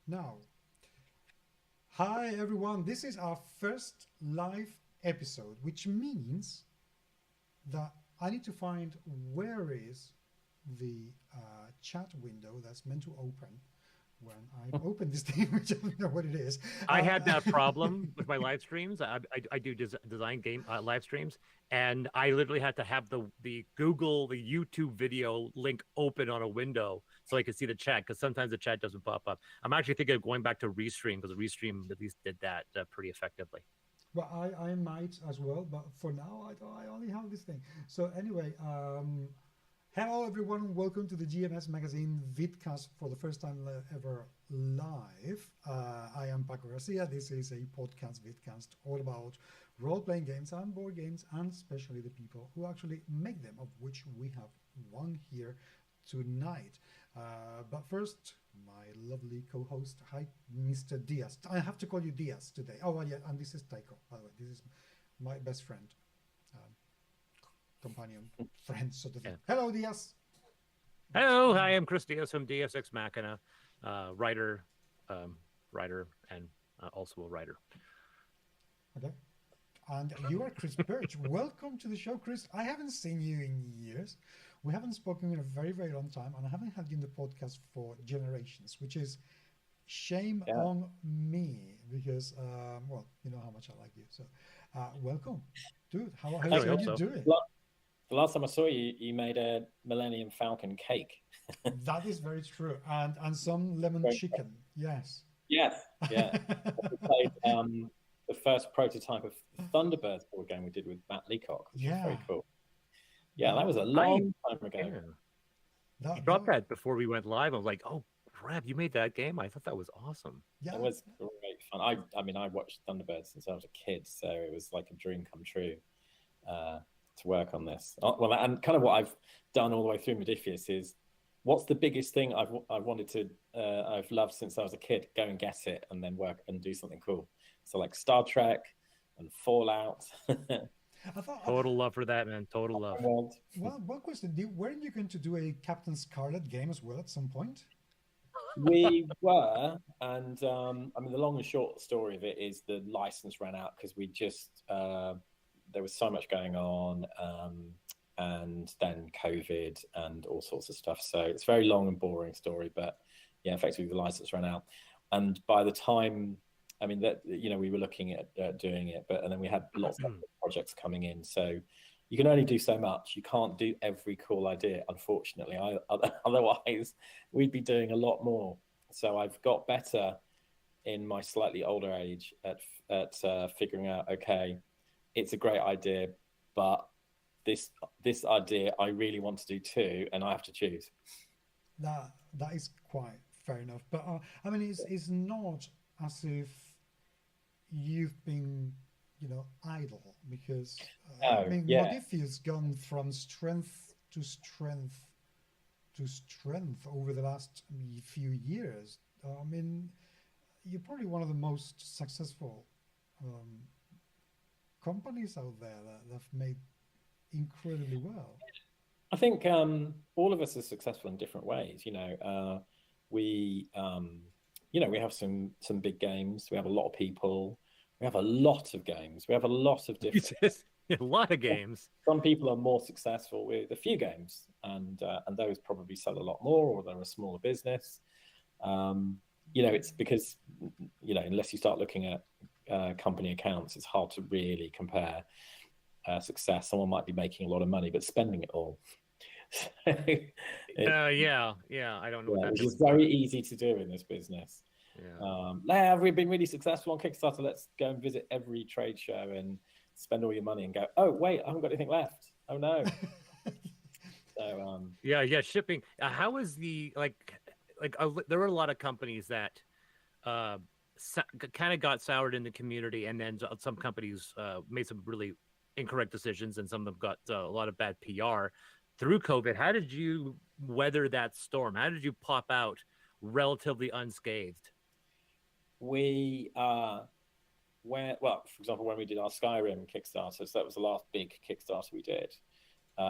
Now, hi everyone. This is our first live episode, which means that I need to find where is the chat window that's meant to open when I open this thing, which I don't know what it is. I had that problem with my live streams. I do design game live streams, and I literally had to have the Google, the YouTube video link open on a window so I could see the chat, because sometimes the chat doesn't pop up. I'm actually thinking of going back to Restream, because Restream at least did that pretty effectively. Well, I might as well, but for now I only have this thing. So anyway, hello everyone, welcome to the GMS Magazine vidcast for the first time ever live. I am Paco Garcia. This is a podcast vidcast all about role-playing games and board games, and especially the people who actually make them, of which we have one here tonight. But first, my lovely co-host, hi, Mr. Diaz. I have to call you Diaz today. Oh, well, yeah, and this is Taiko, by the way. This is my best friend, um, companion, friend, sort of thing. Yeah. Hello, Diaz. Hello, hi, I'm Chris Diaz from Deus Ex Machina, writer, writer, and also a writer. Okay. And you are Chris Birch. Welcome to the show, Chris. I haven't seen you in years. We haven't spoken in a very, very long time, and I haven't had you in the podcast for generations, which is shame on me because, well, you know how much I like you. So, welcome, dude. How I really are hope you so. doing? The last time I saw you, you made a Millennium Falcon cake. That is very true, and some lemon chicken. Yes. Yes, yeah. We played the first prototype of the Thunderbirds board game we did with Matt Leacock, which was very cool. Yeah, that was a long time ago. You dropped that before we went live. I was like, oh, crap, you made that game? I thought that was awesome. Yeah. It was great fun. I mean, I watched Thunderbirds since I was a kid, so it was like a dream come true to work on this. Well, and kind of what I've done all the way through Modiphius is, what's the biggest thing I've wanted to, I've loved since I was a kid? Go and get it and then work and do something cool. So like Star Trek and Fallout. Total love for that, man. Total love. Well, one question. Weren't you going to do a Captain Scarlet game as well at some point? We were, and I mean, the long and short story of it is the license ran out because we just, there was so much going on, and then COVID and all sorts of stuff. So it's a very long and boring story, but yeah, effectively the license ran out. And by the time, I mean, that, you know, we were looking at doing it, and then we had lots of projects coming in. So you can only do so much. You can't do every cool idea, unfortunately. Otherwise, we'd be doing a lot more. So I've got better in my slightly older age at figuring out, okay, it's a great idea, but this idea I really want to do too, and I have to choose. That is quite fair enough. But I mean, it's not as if you've been, you know, idle, because I mean, modiphius gone from strength to strength to strength over the last few years. I mean, you're probably one of the most successful companies out there that have made incredibly well. I think all of us are successful in different ways. You know, we have some big games. We have a lot of people. We have a lot of games. We have a lot of different. A lot of games. Some people are more successful with a few games, and those probably sell a lot more, or they're a smaller business. You know, it's because, you know, unless you start looking at company accounts, it's hard to really compare success. Someone might be making a lot of money but spending it all. Yeah, I don't know what that which is. It's very easy to do in this business. Yeah. We've been really successful on Kickstarter. Let's go and visit every trade show and spend all your money and go, oh wait, I haven't got anything left. Oh no. So yeah, shipping. How is the there were a lot of companies that kind of got soured in the community, and then some companies made some really incorrect decisions, and some of them got a lot of bad PR through COVID. How did you weather that storm? How did you pop out relatively unscathed? We for example, when we did our Skyrim Kickstarter, so that was the last big Kickstarter we did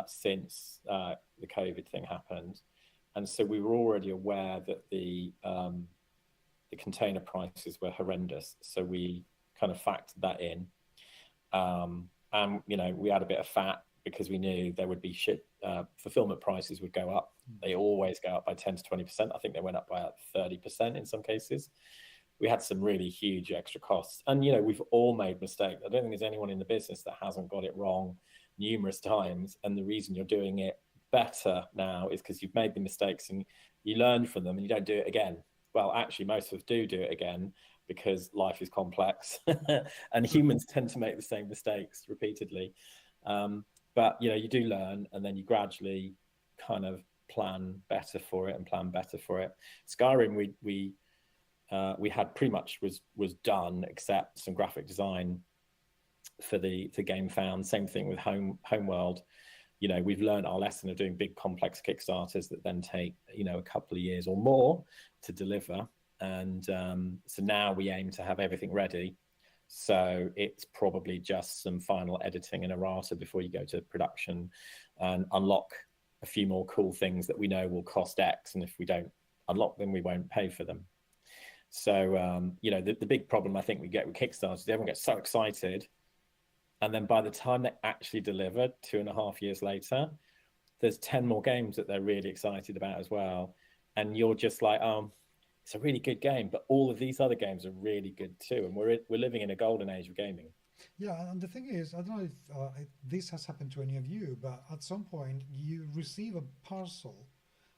since the COVID thing happened, and so we were already aware that the container prices were horrendous, so we kind of factored that in. And we had a bit of fat because we knew there would be fulfillment prices would go up. They always go up by 10 to 20%. I think they went up by 30% in some cases. We had some really huge extra costs, and we've all made mistakes. I don't think there's anyone in the business that hasn't got it wrong numerous times, and the reason you're doing it better now is because you've made the mistakes and you learn from them and you don't do it again. Well, actually, most of us do it again because life is complex and humans tend to make the same mistakes repeatedly. But you do learn, and then you gradually kind of plan better for it. Skyrim, we had pretty much was done, except some graphic design for the game found. Same thing with Homeworld. We've learned our lesson of doing big complex Kickstarters that then take a couple of years or more to deliver, and so now we aim to have everything ready. So it's probably just some final editing and errata before you go to production, and unlock a few more cool things that we know will cost X, and if we don't unlock them, we won't pay for them. So the big problem I think we get with Kickstarter is everyone gets so excited, and then by the time they actually deliver 2.5 years later, there's 10 more games that they're really excited about as well, and you're just like, it's a really good game, but all of these other games are really good too, and we're living in a golden age of gaming. Yeah, and the thing is, I don't know if this has happened to any of you, but at some point you receive a parcel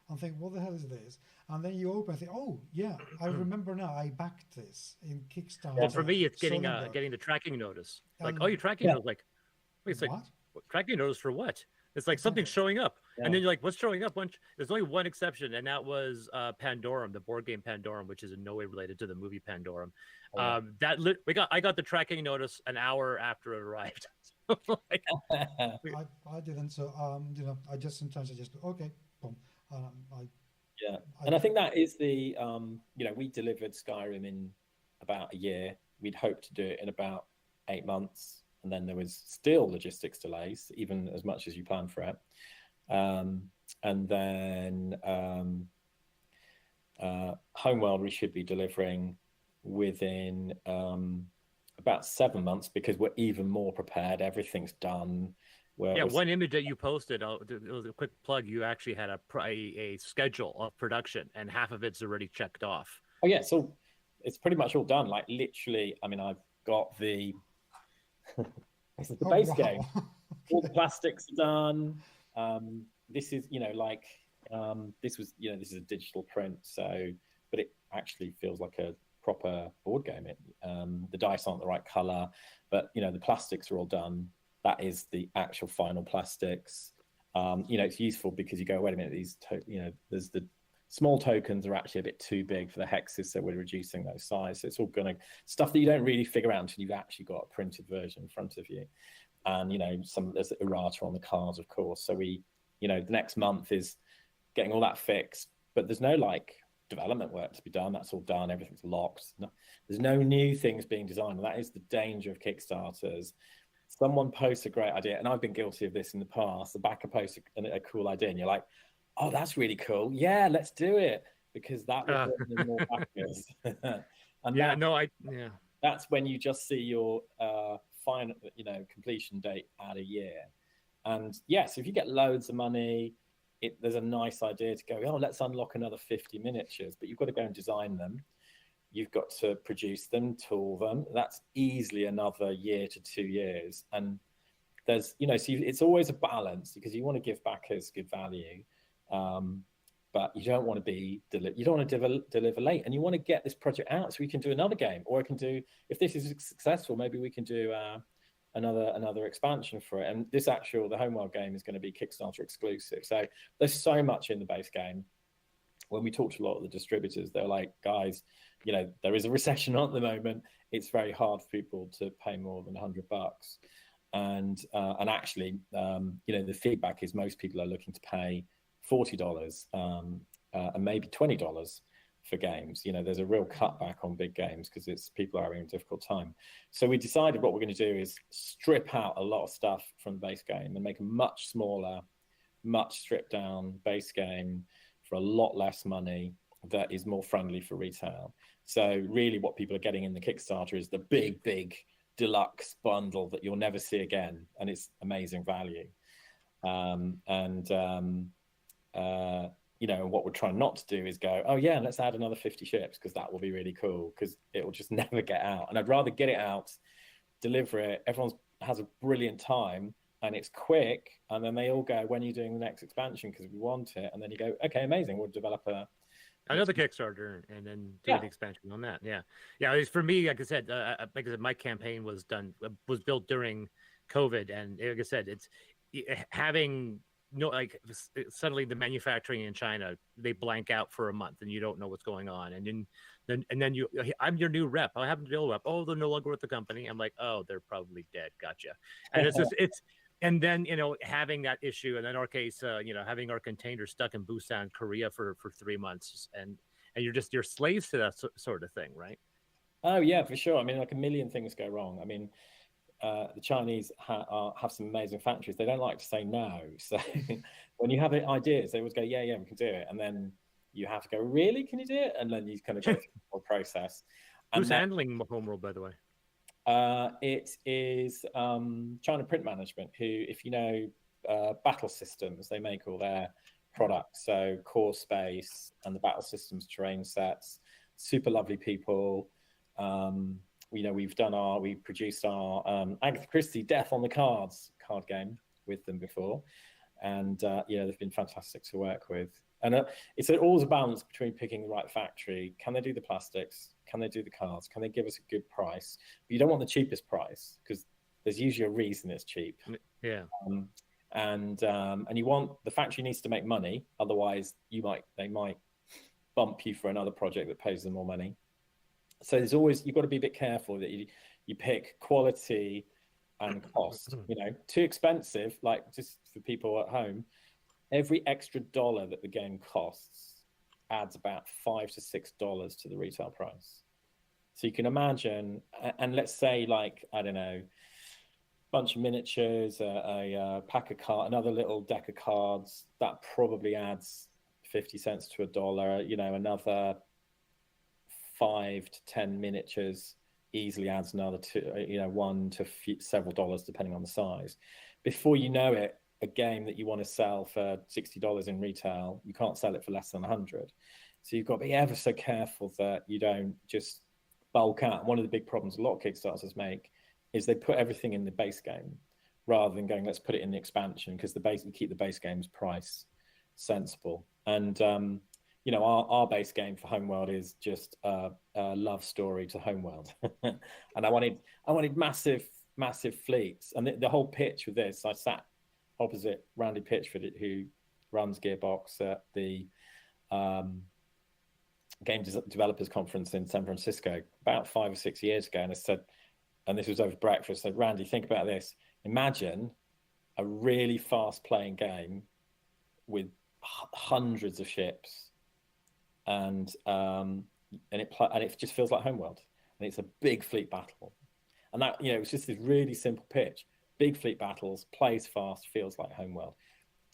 and think, what the hell is this? And then you open and think, oh yeah, I remember now, I backed this in Kickstarter. Well, for me, it's getting the tracking notice. Like, your tracking notice. Like, wait, it's like, what? Tracking notice for what? It's like something's showing up, and then you're like, "What's showing up?" There's only one exception, and that was Pandorum, the board game Pandorum, which is in no way related to the movie Pandorum. I got the tracking notice an hour after it arrived. I didn't, so I just sometimes okay, boom. And I think that is the we delivered Skyrim in about a year. We'd hoped to do it in about 8 months. And then there was still logistics delays, even as much as you plan for it. And then Homeworld, we should be delivering within about 7 months, because we're even more prepared. Everything's done. One image that you posted, it was a quick plug. You actually had a schedule of production, and half of it's already checked off. Oh yeah, so it's pretty much all done. Like literally, I mean, I've got the this is the base game. All the plastics are done. This is this is a digital print, but it actually feels like a proper board game. The dice aren't the right color, but the plastics are all done. That is the actual final plastics. It's useful because you go, wait a minute, there's the small tokens are actually a bit too big for the hexes, so we're reducing those size. So it's all stuff that you don't really figure out until you've actually got a printed version in front of you. And there's errata on the cards, of course. So we, the next month is getting all that fixed, but there's no development work to be done. That's all done. Everything's locked. There's no new things being designed. And that is the danger of Kickstarters. Someone posts a great idea, and I've been guilty of this in the past. The backer posts a cool idea, and you're like, oh, that's really cool. Yeah, let's do it, because that will bring in more backers. That's when you just see your final, completion date at a year. And yes, if you get loads of money, there's a nice idea to go, oh, let's unlock another 50 miniatures, but you've got to go and design them. You've got to produce them, tool them. That's easily another year to 2 years. And there's, it's always a balance, because you want to give backers good value. But you don't want to deliver late, and you want to get this project out so we can do another game, or if this is successful, maybe we can do another expansion for it. And the Homeworld game is going to be Kickstarter exclusive. So there's so much in the base game. When we talk to a lot of the distributors, they're like, guys, there is a recession at the moment. It's very hard for people to pay more than $100. And actually, the feedback is most people are looking to pay $40 and maybe $20 for games. There's a real cutback on big games because people are having a difficult time. So we decided what we're going to do is strip out a lot of stuff from the base game and make a much smaller, much stripped down base game for a lot less money that is more friendly for retail. So really what people are getting in the Kickstarter is the big deluxe bundle that you'll never see again, and it's amazing value. What we're trying not to do is go, oh yeah, let's add another 50 ships, because that will be really cool, because it will just never get out. And I'd rather get it out, deliver it, everyone has a brilliant time, and it's quick, and then they all go, when are you doing the next expansion, because we want it. And then you go, okay, amazing, we'll develop another Kickstarter and then do the expansion on that. It's for me, like I said, my campaign was built during COVID, and like I said, it's having suddenly the manufacturing in China, they blank out for a month and you don't know what's going on, and then I'm your new rep, I have the old rep, oh, they're no longer with the company. I'm like, oh, they're probably dead, gotcha. And and then having that issue, and in our case having our container stuck in Busan, Korea for 3 months, and you're slaves to that sort of thing, right? Oh yeah, for sure. I mean, like a million things go wrong. I mean, the Chinese have some amazing factories. They don't like to say no. So when you have ideas, they always go, yeah, we can do it. And then you have to go, really, can you do it? And then you kind of go through the whole process. Who's handling Homeworld, by the way? It is China Print Management, who, if you know Battle Systems, they make all their products. So Core Space and the Battle Systems terrain sets, super lovely people. We produced our Agatha Christie Death on the Cards card game with them before, and they've been fantastic to work with. And it's always a balance between picking the right factory. Can they do the plastics? Can they do the cards? Can they give us a good price? But you don't want the cheapest price, because there's usually a reason it's cheap. Yeah. And you want the factory needs to make money, otherwise they might bump you for another project that pays them more money. So there's always, you've got to be a bit careful that you pick quality and cost. Too expensive, like, just for people at home, every extra dollar that the game costs adds about $5 to $6 to the retail price. So you can imagine, and let's say, like, I don't know, bunch of miniatures, a pack of cards, another little deck of cards, that probably adds 50 cents to $1. Another 5 to 10 miniatures easily adds another $1 to several dollars, depending on the size. Before you know it, a game that you want to sell for $60 in retail, you can't sell it for less than 100. So you've got to be ever so careful that you don't just bulk out. One of the big problems a lot of Kickstarters make is they put everything in the base game rather than going, let's put it in the expansion, because you keep the base game's price sensible. And our base game for Homeworld is just a love story to Homeworld. And I wanted massive fleets. And the whole pitch with this, I sat opposite Randy Pitchford, who runs Gearbox at the Game Developers Conference in San Francisco about 5 or 6 years ago. And I said, and this was over breakfast, I said, Randy, think about this. Imagine a really fast playing game with hundreds of ships, and it just feels like Homeworld, and it's a big fleet battle, and that it's just this really simple pitch. Big fleet battles, plays fast, feels like Homeworld.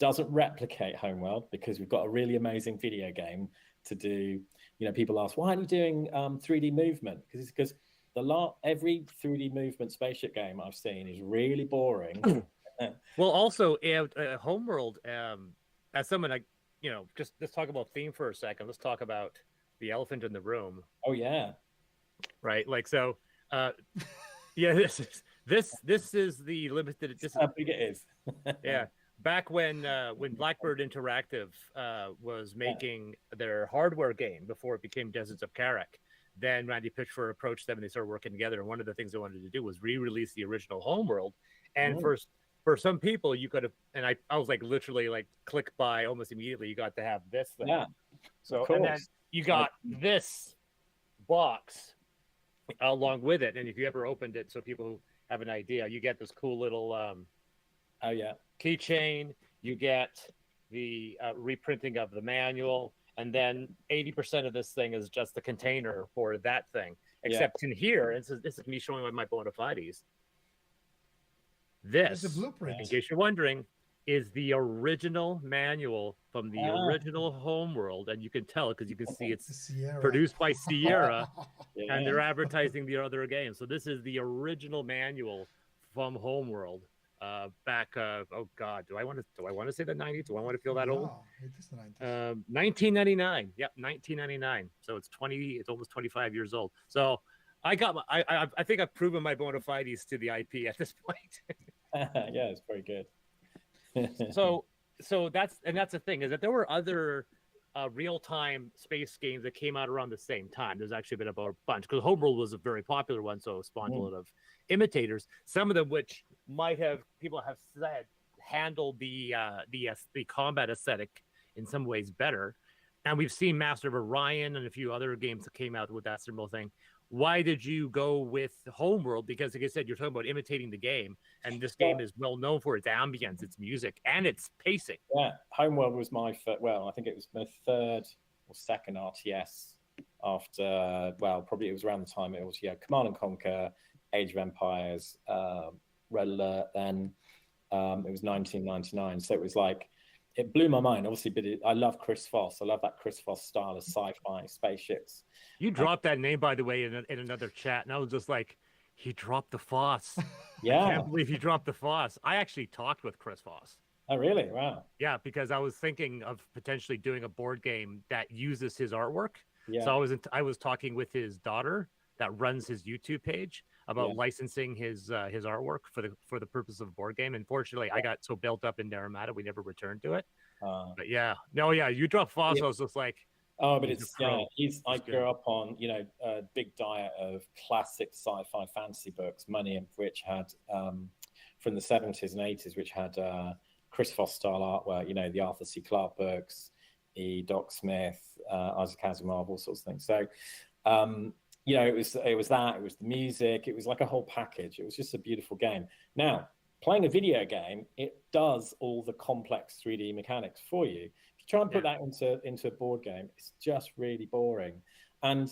Doesn't replicate Homeworld, because we've got a really amazing video game to do. People ask, why are you doing 3D movement? Because every 3D movement spaceship game I've seen is really boring. Well, also Homeworld, as someone just let's talk about theme for a second. Let's talk about the elephant in the room. Oh yeah, right. Like, so yeah, this is the limited. This is how big it is. Yeah, back when Blackbird Interactive was making their hardware game before it became Deserts of Karak, then Randy Pitchford approached them and they started working together. And one of the things they wanted to do was re-release the original Homeworld. And for some people, you could have, and I was like literally like click by almost immediately. You got to have this thing. Yeah. So and then you got this box along with it. And if you ever opened it, so people who have an idea, you get this cool little keychain. You get the reprinting of the manual, and then 80% of this thing is just the container for that thing. Except in here, and this is me showing my bona fides. This, the blueprint. in case you're wondering, is the original manual from the original Homeworld, and you can tell it because you can see it's Sierra. produced by Sierra, Yeah. and they're advertising the other game. So this is the original manual from Homeworld. Back oh god, do I want to say the 90s? Do I want to feel that old? It is the 90s. 1999. Yep, 1999. So it's almost 25 years old. So I think I've proven my bona fides to the IP at this point. Yeah, it's very good. so that's the thing, is that there were other real-time space games that came out around the same time. There's actually been about a bunch, because Homeworld was a very popular one, so it spawned a lot of imitators, some of them which people have said handled the combat aesthetic in some ways better. And we've seen Master of Orion and a few other games that came out with that similar thing. Why did you go with Homeworld? Because, like I said, you're talking about imitating the game, and this game is well known for its ambience, its music, and its pacing. Yeah, Homeworld was my I think it was my third or second RTS after, probably it was around the time it was, Command and Conquer, Age of Empires, Red Alert, then it was 1999. So it was like, it blew my mind, obviously, but I love Chris Voss. I love that Chris Voss style of sci-fi spaceships. You dropped that name, by the way, in another chat, and I was just like, he dropped the Voss. Yeah. I can't believe he dropped the Voss. I actually talked with Chris Voss. Oh, really? Wow. Yeah, because I was thinking of potentially doing a board game that uses his artwork. Yeah. So I was talking with his daughter that runs his YouTube page about licensing his artwork for the purpose of a board game. Unfortunately, I got so built up in Naramata, we never returned to it. But you dropped Voss. I was just like, oh, but I grew up on a big diet of classic sci-fi fantasy books, many of which had from the 70s and 80s, which had Chris Voss style artwork. The Arthur C. Clarke books, Doc Smith, Isaac Asimov, all sorts of things. So. It was that, it was the music, it was like a whole package. It was just a beautiful game. Now, playing a video game, it does all the complex 3D mechanics for you. If you try and put that into a board game, it's just really boring. And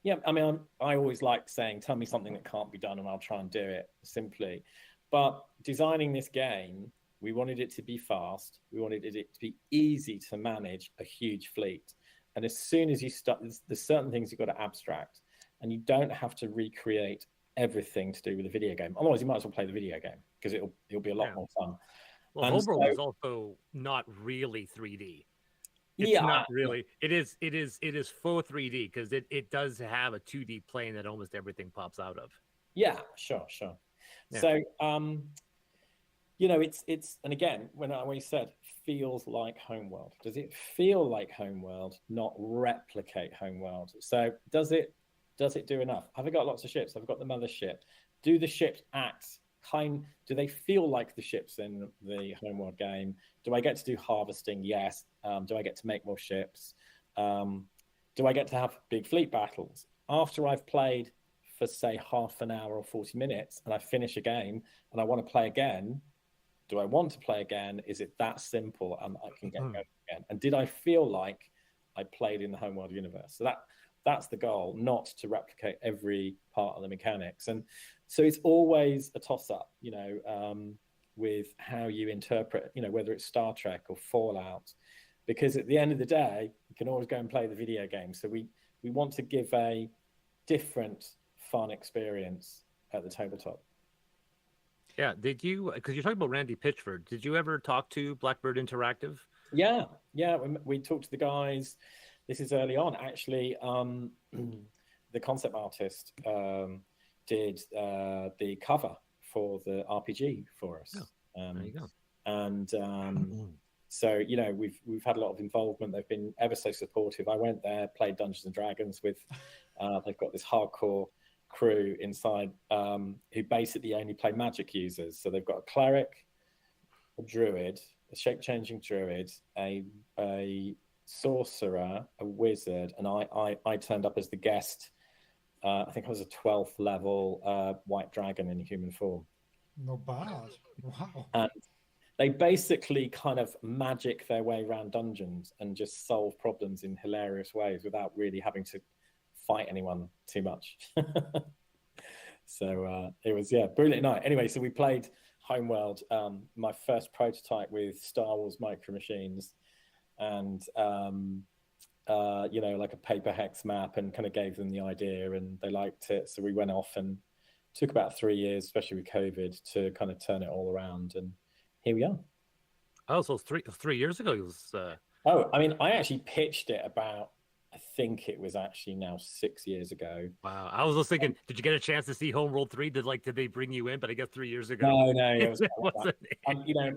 I always like saying, tell me something that can't be done and I'll try and do it simply. But designing this game, we wanted it to be fast. We wanted it to be easy to manage a huge fleet. And as soon as you start, there's certain things you've got to abstract. And you don't have to recreate everything to do with a video game. Otherwise, you might as well play the video game because it'll be a lot more fun. Well, Homeworld is also not really 3D. It's not really. It is faux 3D because it does have a 2D plane that almost everything pops out of. Yeah, sure. Yeah. So, it's and again, when you said feels like Homeworld, does it feel like Homeworld, not replicate Homeworld? So does it do enough? Have I got lots of ships? I've got the mothership. Do the ships do they feel like the ships in the Homeworld game? Do I get to do harvesting? Yes. Do I get to make more ships? Do I get to have big fleet battles? After I've played for, say, half an hour or 40 minutes and I finish a game and I want to play again, do I want to play again? Is it that simple and I can get going again? And did I feel like I played in the Homeworld universe? So that's the goal, not to replicate every part of the mechanics. And so it's always a toss-up, with how you interpret, whether it's Star Trek or Fallout, because at the end of the day, you can always go and play the video game. So we want to give a different, fun experience at the tabletop. Yeah, because you're talking about Randy Pitchford, did you ever talk to Blackbird Interactive? Yeah, we talked to the guys. This is early on, actually. The concept artist did the cover for the RPG for us. There you go. And so, we've had a lot of involvement. They've been ever so supportive. I went there, played Dungeons and Dragons with. They've got this hardcore crew inside who basically only play magic users. So they've got a cleric, a druid, a shape-changing druid, a sorcerer, a wizard, and I turned up as the guest. I think I was a 12th level white dragon in human form. Not bad. Wow. And they basically kind of magic their way around dungeons and just solve problems in hilarious ways without really having to fight anyone too much. So it was, brilliant night. Anyway, so we played Homeworld, my first prototype with Star Wars Micro Machines, and like a paper hex map, and kind of gave them the idea, and they liked it. So we went off, and took about 3 years, especially with COVID, to kind of turn it all around, and here we are. Oh, so 3 years ago it was. Oh, I mean, I actually pitched it about, I think it was actually now 6 years ago. Wow, I was just thinking, did you get a chance to see Homeworld 3? Did they bring you in? But I guess 3 years ago. No, it was wasn't it?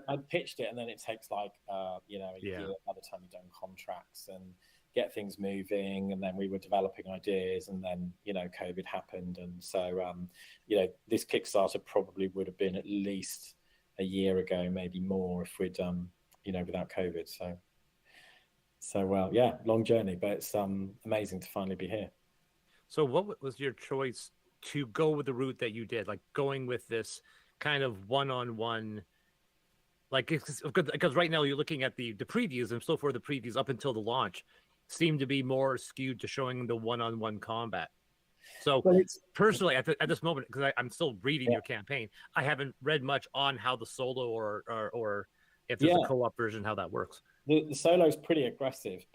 I pitched it, and then it takes like a year by the time you've done contracts and get things moving, and then we were developing ideas, and then COVID happened, and so this Kickstarter probably would have been at least a year ago, maybe more, if we'd without COVID. So long journey, but it's amazing to finally be here. So what was your choice to go with the route that you did, like going with this kind of one-on-one, like, because right now you're looking at the previews, and so far the previews up until the launch seem to be more skewed to showing the one-on-one combat. So personally, at this moment, because I'm still reading your campaign, I haven't read much on how the solo or if there's a co-op version, how that works. The solo is pretty aggressive.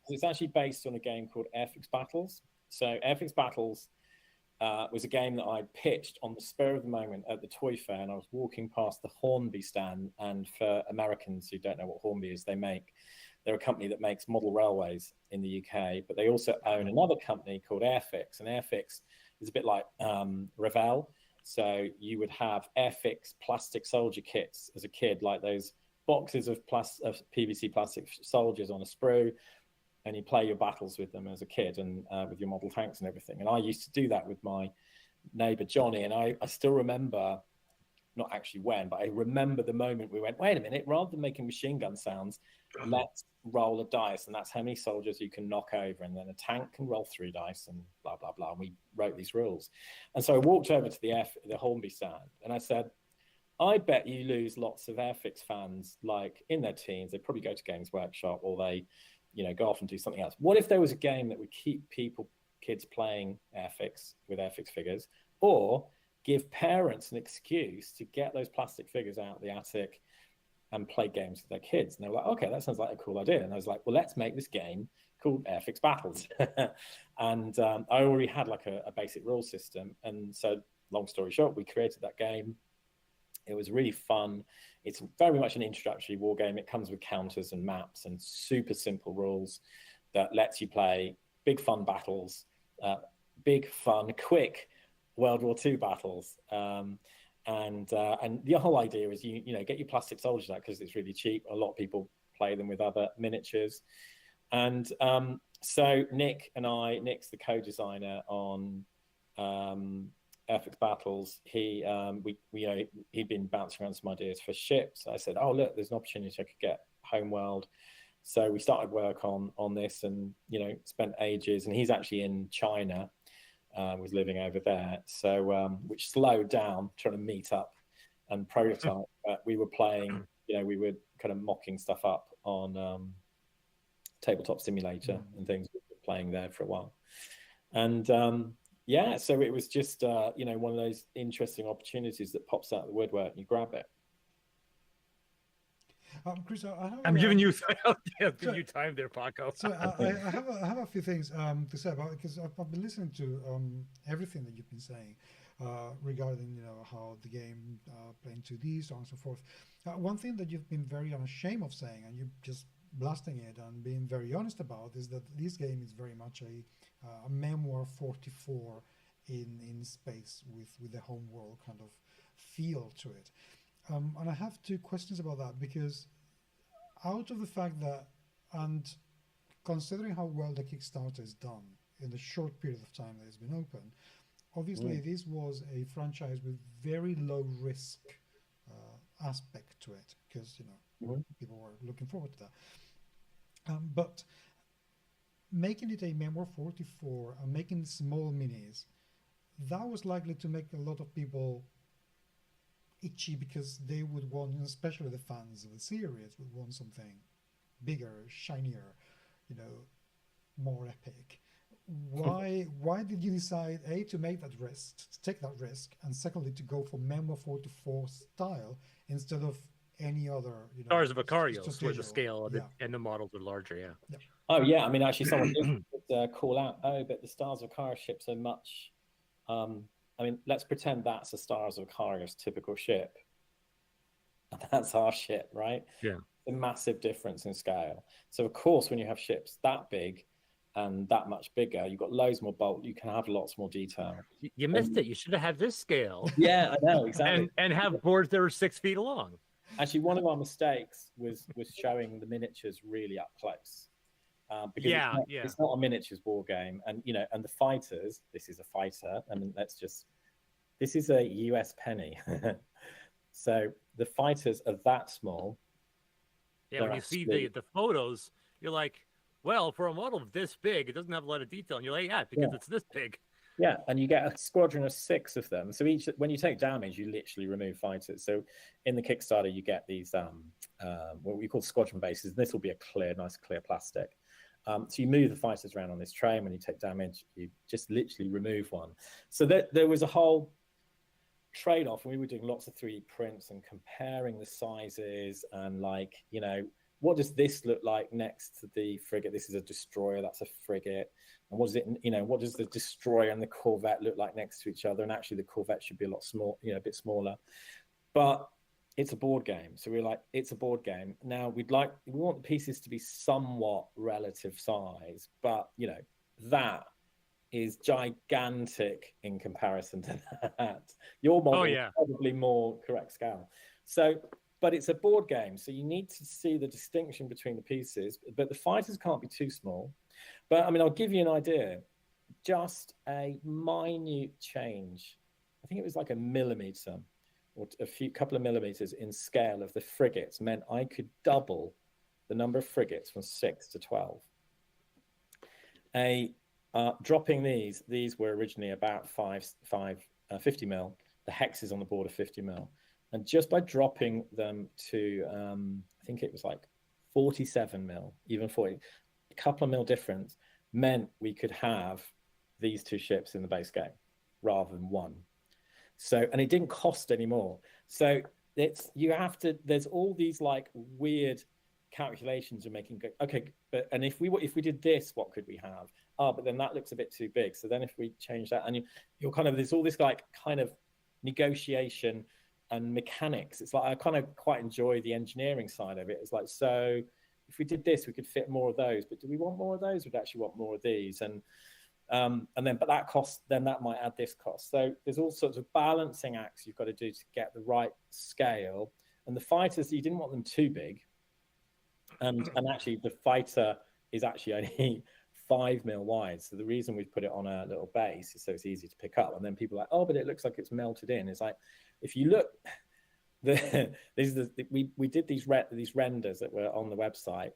It's actually based on a game called Airfix Battles. So Airfix Battles was a game that I pitched on the spur of the moment at the Toy Fair, and I was walking past the Hornby stand. And for Americans who don't know what Hornby is, they're a company that makes model railways in the UK, but they also own another company called Airfix, and Airfix is a bit like Revell. So you would have Airfix plastic soldier kits as a kid, like those boxes of PVC plastic soldiers on a sprue, and you play your battles with them as a kid, and with your model tanks and everything. And I used to do that with my neighbor Johnny, and I still remember, not actually when, but I remember the moment we went, wait a minute, rather than making machine gun sounds, let's roll a dice, and that's how many soldiers you can knock over, and then a tank can roll 3 dice, and blah blah blah. And we wrote these rules. And so I walked over to the Hornby stand, and I said, I bet you lose lots of Airfix fans, like in their teens. They probably go to Games Workshop, or they go off and do something else. What if there was a game that would keep kids playing Airfix with Airfix figures, or give parents an excuse to get those plastic figures out of the attic and play games with their kids? And they were like, okay, that sounds like a cool idea. And I was like, well, let's make this game called Airfix Battles. And I already had like a basic rule system. And so, long story short, we created that game. It was really fun. It's very much an introductory war game. It comes with counters and maps and super simple rules that lets you play big fun battles, big fun, quick World War II battles. And the whole idea is you get your plastic soldiers out because it's really cheap. A lot of people play them with other miniatures. And so Nick's the co-designer on Airfix Battles. He'd been bouncing around some ideas for ships. I said, oh look, there's an opportunity I could get Homeworld. So we started work on this, and spent ages. And he's actually in China. Was living over there, so which slowed down trying to meet up and prototype. But we were playing, we were kind of mocking stuff up on Tabletop Simulator and things. We were playing there for a while, and so it was just one of those interesting opportunities that pops out of the woodwork and you grab it. Chris, I'm giving you time there, Paco. So I have a few things to say about it, because I've been listening to everything that you've been saying regarding how the game playing 2D, so on and so forth. One thing that you've been very unashamed of saying, and you're just blasting it and being very honest about, is that this game is very much a memoir 44 in space with the Homeworld kind of feel to it. And I have 2 questions about that, because out of the fact that, and considering how well the Kickstarter is done in the short period of time that it's been open, obviously this was a franchise with very low risk aspect to it, because people were looking forward to that. But making it a memoir 44 and making small minis, that was likely to make a lot of people itchy, because they would want, especially the fans of the series, would want something bigger, shinier, more epic. why did you decide to make that risk, to take that risk, and secondly to go for Memo 4-4 style instead of any other, Stars of Icarios, where the strategical? scale Yeah. and the models are larger. Yeah. Oh yeah, I mean, actually, someone did call out. Oh, but the Stars of Icarius ships are much. I mean, let's pretend that's a Stars of Icarius typical ship. And that's our ship, right? Yeah. A massive difference in scale. So of course, when you have ships that big and that much bigger, you've got loads more bulk. You can have lots more detail. You missed it. You should have had this scale. Yeah, I know, exactly. and have boards that are 6 feet long. Actually, one of our mistakes was showing the miniatures really up close. Because it's not a miniatures board game, and and the fighters. This is a fighter. I mean, this is a US penny. So the fighters are that small. Yeah, when you see the photos, you're like, well, for a model this big, it doesn't have a lot of detail, and you're like, because it's this big. Yeah, and you get a squadron of 6 of them. So when you take damage, you literally remove fighters. So in the Kickstarter, you get these what we call squadron bases. This will be a nice clear plastic. So you move the fighters around on this tray, and when you take damage, you just literally remove one. So there was a whole trade-off, and we were doing lots of 3D prints and comparing the sizes and what does this look like next to the frigate? This is a destroyer, that's a frigate. And what does the destroyer and the corvette look like next to each other? And actually the corvette should be a bit smaller. But it's a board game. So we're like, it's a board game. Now we want the pieces to be somewhat relative size, but that is gigantic in comparison to that. Your model is probably more correct scale. So, but it's a board game, so you need to see the distinction between the pieces. But the fighters can't be too small. But I mean, I'll give you an idea. Just a minute change. I think it was like a millimeter or couple of millimeters in scale of the frigates meant I could double the number of frigates from 6 to 12. Dropping these were originally about 50 mil. The hexes on the board are 50 mil. And just by dropping them to, I think it was like 47 mil, even 40, a couple of mil difference meant we could have these 2 ships in the base game rather than one. So, and it didn't cost any more. So there's all these weird calculations you're making. Okay, and if we did this, what could we have? But then that looks a bit too big. So then if we change that, and you're kind of, there's all this kind of negotiation and mechanics. It's like I kind of quite enjoy the engineering side of it. It's like, so if we did this, we could fit more of those, but do we want more of those? We'd actually want more of these. And then, but that cost, then that might add this cost. So there's all sorts of balancing acts you've got to do to get the right scale. And the fighters, you didn't want them too big. And actually the fighter is actually only 5 mil wide. So the reason we've put it on a little base is so it's easy to pick up. And then people are like, oh, but it looks like it's melted in. It's like, if you look, we did these renders that were on the website,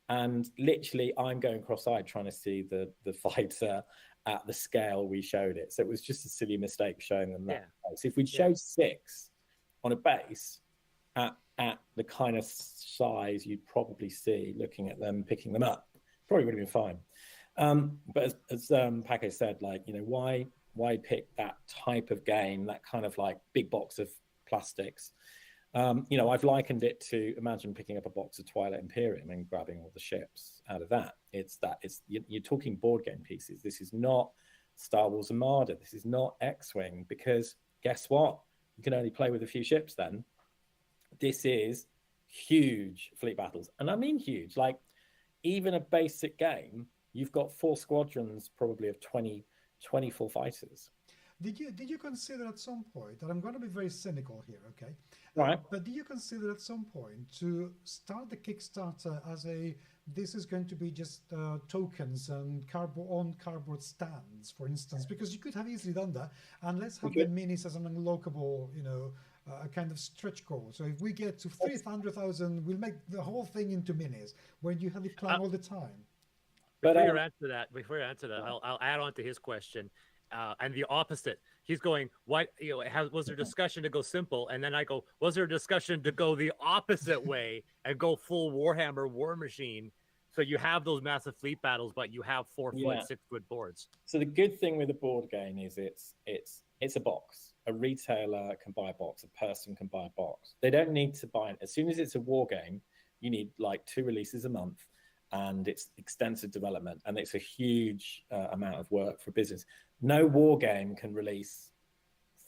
and literally I'm going cross-eyed trying to see the fighter at the scale we showed it. So it was just a silly mistake showing them that. So if we'd showed 6 on a base at the kind of size you'd probably see looking at them, picking them up, probably would have been fine. But as Paco said, why pick that type of game, that kind of big box of plastics? I've likened it to, imagine picking up a box of Twilight Imperium and grabbing all the ships out of that. You're talking board game pieces. This is not Star Wars Armada. This is not X-Wing, because guess what? You can only play with a few ships then. This is huge fleet battles. And I mean huge, even a basic game, you've got 4 squadrons probably of 24 fighters. Did you consider at some point, and I'm going to be very cynical here, okay? Right. But did you consider at some point to start the Kickstarter as this is going to be just tokens and cardboard stands, for instance, because you could have easily done that, and let's have the minis as an unlockable, a kind of stretch goal. So if we get to 300,000, we'll make the whole thing into minis when you have it planned all the time. Before you answer that, I'll add on to his question. And the opposite, he's going, what, was there discussion to go simple? And then I go, was there a discussion to go the opposite way and go full Warhammer War Machine? So you have those massive fleet battles, but you have 4 foot, Yeah. 6 foot boards. So the good thing with a board game is it's a box. A retailer can buy a box. A person can buy a box. They don't need to buy it. As soon as it's a war game, you need like 2 releases a month, and it's extensive development, and it's a huge amount of work for business. No war game can release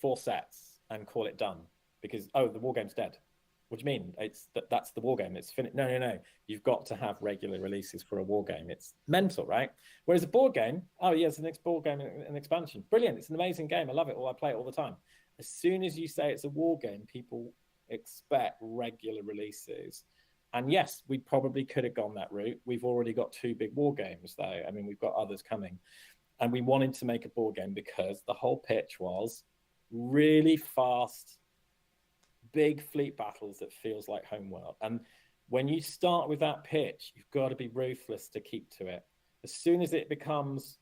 4 sets and call it done because the war game's dead. What do you mean? That's the war game. It's finished. No. You've got to have regular releases for a war game. It's mental, right? Whereas a board game, it's the next board game, an expansion. Brilliant. It's an amazing game. I love it. I play it all the time. As soon as you say it's a war game, people expect regular releases. And yes, we probably could have gone that route. We've already got 2 big war games, though. I mean, we've got others coming. And we wanted to make a board game because the whole pitch was really fast, big fleet battles that feels like Homeworld. And when you start with that pitch, you've got to be ruthless to keep to it. As soon as it becomes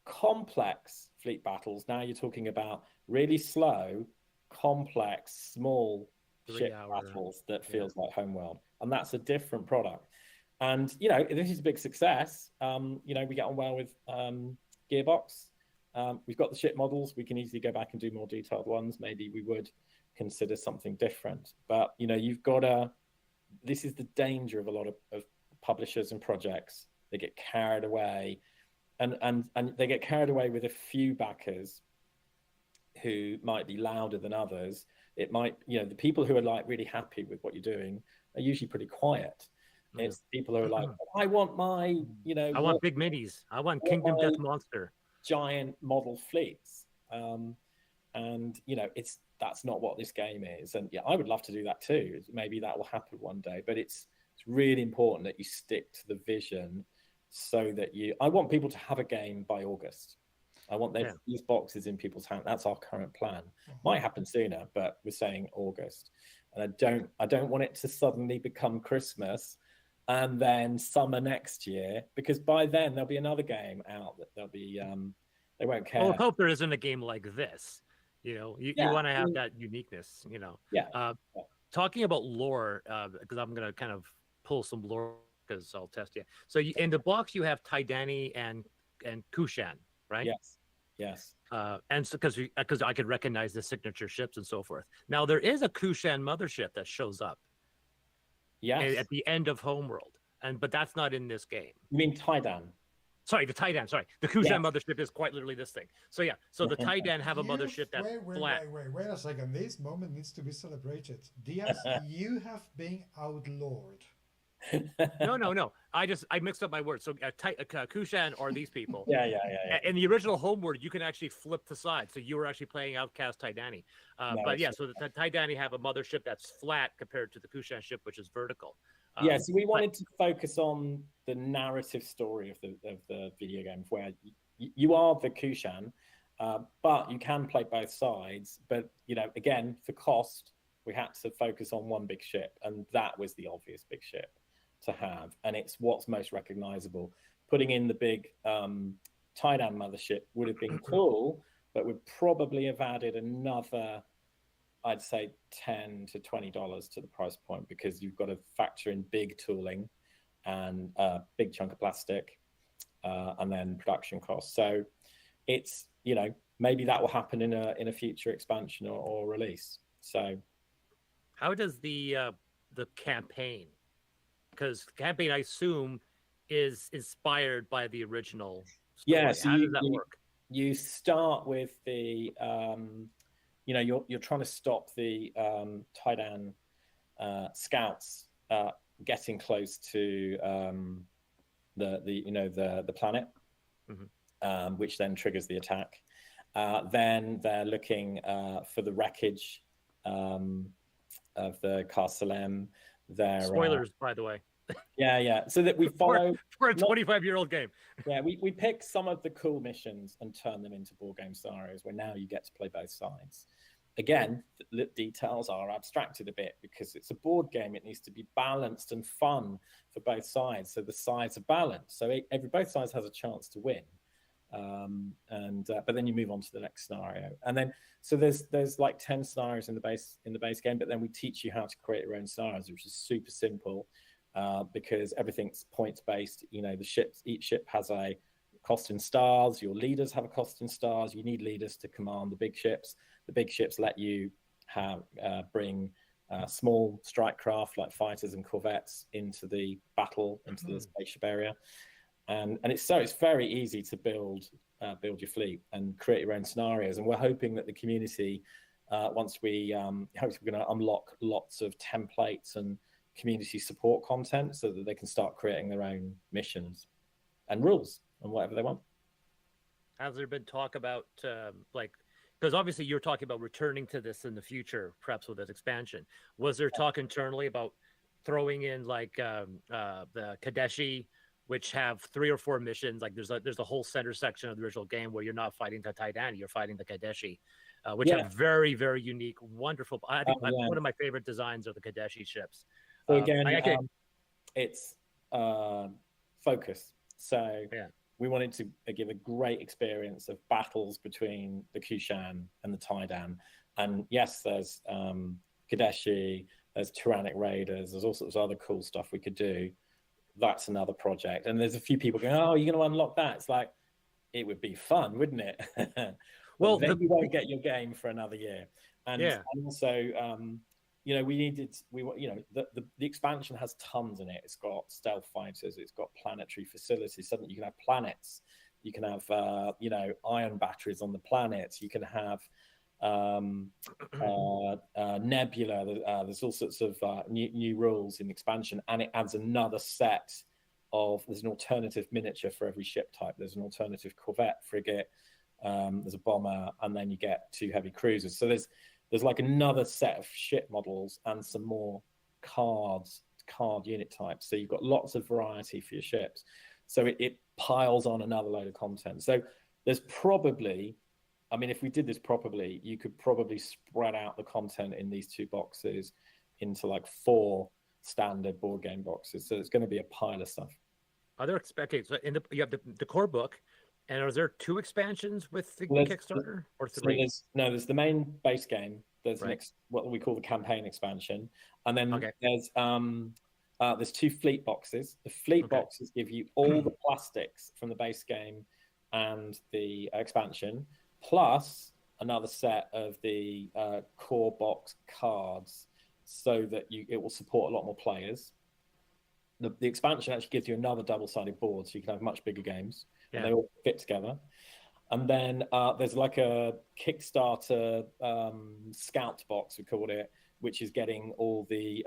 complex fleet battles, now you're talking about really slow, complex, small ship battles that feels like Homeworld. And that's a different product. And, this is a big success. We get on well with Gearbox. We've got the ship models. We can easily go back and do more detailed ones. Maybe we would consider something different. But, you've got this is the danger of a lot of publishers and projects. They get carried away and they get carried away with a few backers who might be louder than others. It might, the people who are like really happy with what you're doing are usually pretty quiet. It's people who are like, I want my, I want big minis. I want Kingdom Death Monster. Giant model fleets. That's not what this game is. And I would love to do that too. Maybe that will happen one day, but it's really important that you stick to the vision so that I want people to have a game by August. I want these boxes in people's hands. That's our current plan. Might happen sooner, but we're saying August. And I don't want it to suddenly become Christmas and then summer next year, because by then there'll be another game out that they'll be they won't care. Well, I hope there isn't a game like this. You want to have that uniqueness. Talking about lore, because I'm going to kind of pull some lore because I'll test you. So in the box you have Taidani and Kushan, right? Yes. And so because I could recognize the signature ships and so forth. Now there is a Kushan mothership that shows up. Yes. At the end of Homeworld, but that's not in this game. You mean Taidan? Sorry, the Taidan. Sorry, the Kushan mothership is quite literally this thing. So so the Taidan have a mothership that's flat. Wait a second. This moment needs to be celebrated. Diaz, you have been outlawed. No. I mixed up my words. So Kushan are these people. Yeah. In the original Homeworld, you can actually flip the side. So you were actually playing Outcast Taidani. So the Taidani have a mothership that's flat compared to the Kushan ship, which is vertical. So we wanted to focus on the narrative story of the video game, where you are the Kushan, but you can play both sides. But again, for cost, we had to focus on one big ship, and that was the obvious big ship to have, and it's what's most recognizable. Putting in the big Taidan mothership would have been cool, but would probably have added another, I'd say, $10 to $20 to the price point, because you've got to factor in big tooling and a big chunk of plastic, and then production costs. So it's maybe that will happen in a future expansion or release. So how does the campaign? Because the campaign, I assume, is inspired by the original story. Yeah. So how does that work? You start with the you're trying to stop the Taidan scouts getting close to the planet, which then triggers the attack. Then they're looking for the wreckage of the Carcelem. Spoilers, by the way. Yeah. So that we follow for a 25-year-old game. Yeah, we pick some of the cool missions and turn them into board game scenarios where now you get to play both sides. Again, the details are abstracted a bit because it's a board game. It needs to be balanced and fun for both sides, so the sides are balanced. So both sides has a chance to win. But then you move on to the next scenario, and then so there's like 10 scenarios in the base game, but then we teach you how to create your own scenarios, which is super simple. because everything's points based. You know, each ship has a cost in stars. Your leaders have a cost in stars. You need leaders to command the big ships. The big ships let you bring small strike craft like fighters and corvettes into the battle, into the spaceship area, and it's very easy to build your fleet and create your own scenarios. And we're hoping that the community, once we hopefully we're going to unlock lots of templates and community support content, so that they can start creating their own missions and rules and whatever they want. Has there been talk about because obviously you're talking about returning to this in the future, perhaps with this expansion. Was there talk internally about throwing in the Kadeshi, which have 3 or 4 missions? Like there's a whole center section of the original game where you're not fighting the Titani, you're fighting the Kadeshi, which have very, very unique, wonderful. I think one of my favorite designs are the Kadeshi ships. So again, it's focus. So we wanted to give a great experience of battles between the Kushan and the Taidan. And yes, there's Kadeshi, there's Tyrannic Raiders, there's all sorts of other cool stuff we could do. That's another project. And there's a few people going, oh, you're going to unlock that? It's like, it would be fun, wouldn't it? Well, then you won't get your game for another year. And also, the expansion has tons in it. It's got stealth fighters, it's got planetary facilities. Suddenly you can have planets, you can have ion batteries on the planets, you can have nebula. There's all sorts of new rules in the expansion, and it adds another set of, there's an alternative miniature for every ship type. There's an alternative corvette, frigate, there's a bomber, and then you get 2 heavy cruisers. So there's like another set of ship models and some more card unit types. So you've got lots of variety for your ships. So it piles on another load of content. So there's probably, if we did this properly, you could probably spread out the content in these 2 boxes into like 4 standard board game boxes. So it's going to be a pile of stuff. Are there expectations? So you have the core book, and are there 2 expansions with the Kickstarter, or 3? So there's the main base game. There's what we call the campaign expansion, and then there's 2 fleet boxes. The fleet boxes give you all the plastics from the base game and the expansion, plus another set of the core box cards, so that it will support a lot more players. The expansion actually gives you another double-sided board, so you can have much bigger games, and they all fit together. And then there's like a Kickstarter scout box, we called it, which is getting all the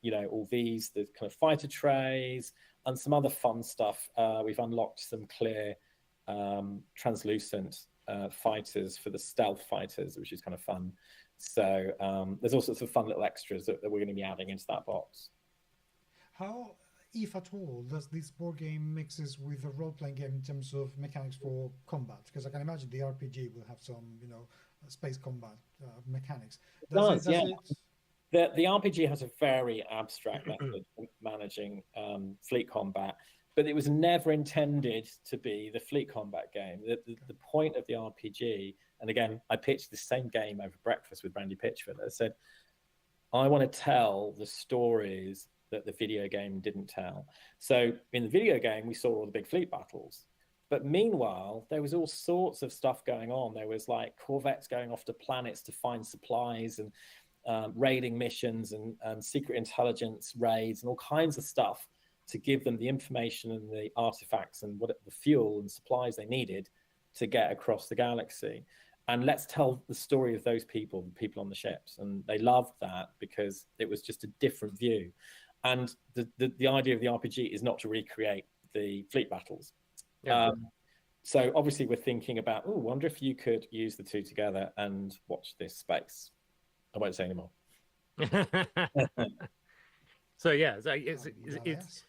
the kind of fighter trays and some other fun stuff. We've unlocked some clear translucent fighters for the stealth fighters, which is kind of fun. So there's all sorts of fun little extras that we're going to be adding into that box. How, if at all, does this board game mixes with a role-playing game in terms of mechanics for combat? Because I can imagine the RPG will have some, space combat mechanics. Does it? The RPG has a very abstract method of managing fleet combat, but it was never intended to be the fleet combat game. The point of the RPG, and again, I pitched the same game over breakfast with Brandy Pitchford. I said, I want to tell the stories that the video game didn't tell. So in the video game, we saw all the big fleet battles. But meanwhile, there was all sorts of stuff going on. There was like corvettes going off to planets to find supplies, and raiding missions, and secret intelligence raids, and all kinds of stuff to give them the information and the artifacts and the fuel and supplies they needed to get across the galaxy. And let's tell the story of those people, the people on the ships. And they loved that because it was just a different view. And the idea of the RPG is not to recreate the fleet battles. So obviously we're thinking about, wonder if you could use the 2 together and watch this space. I won't say anymore. So it's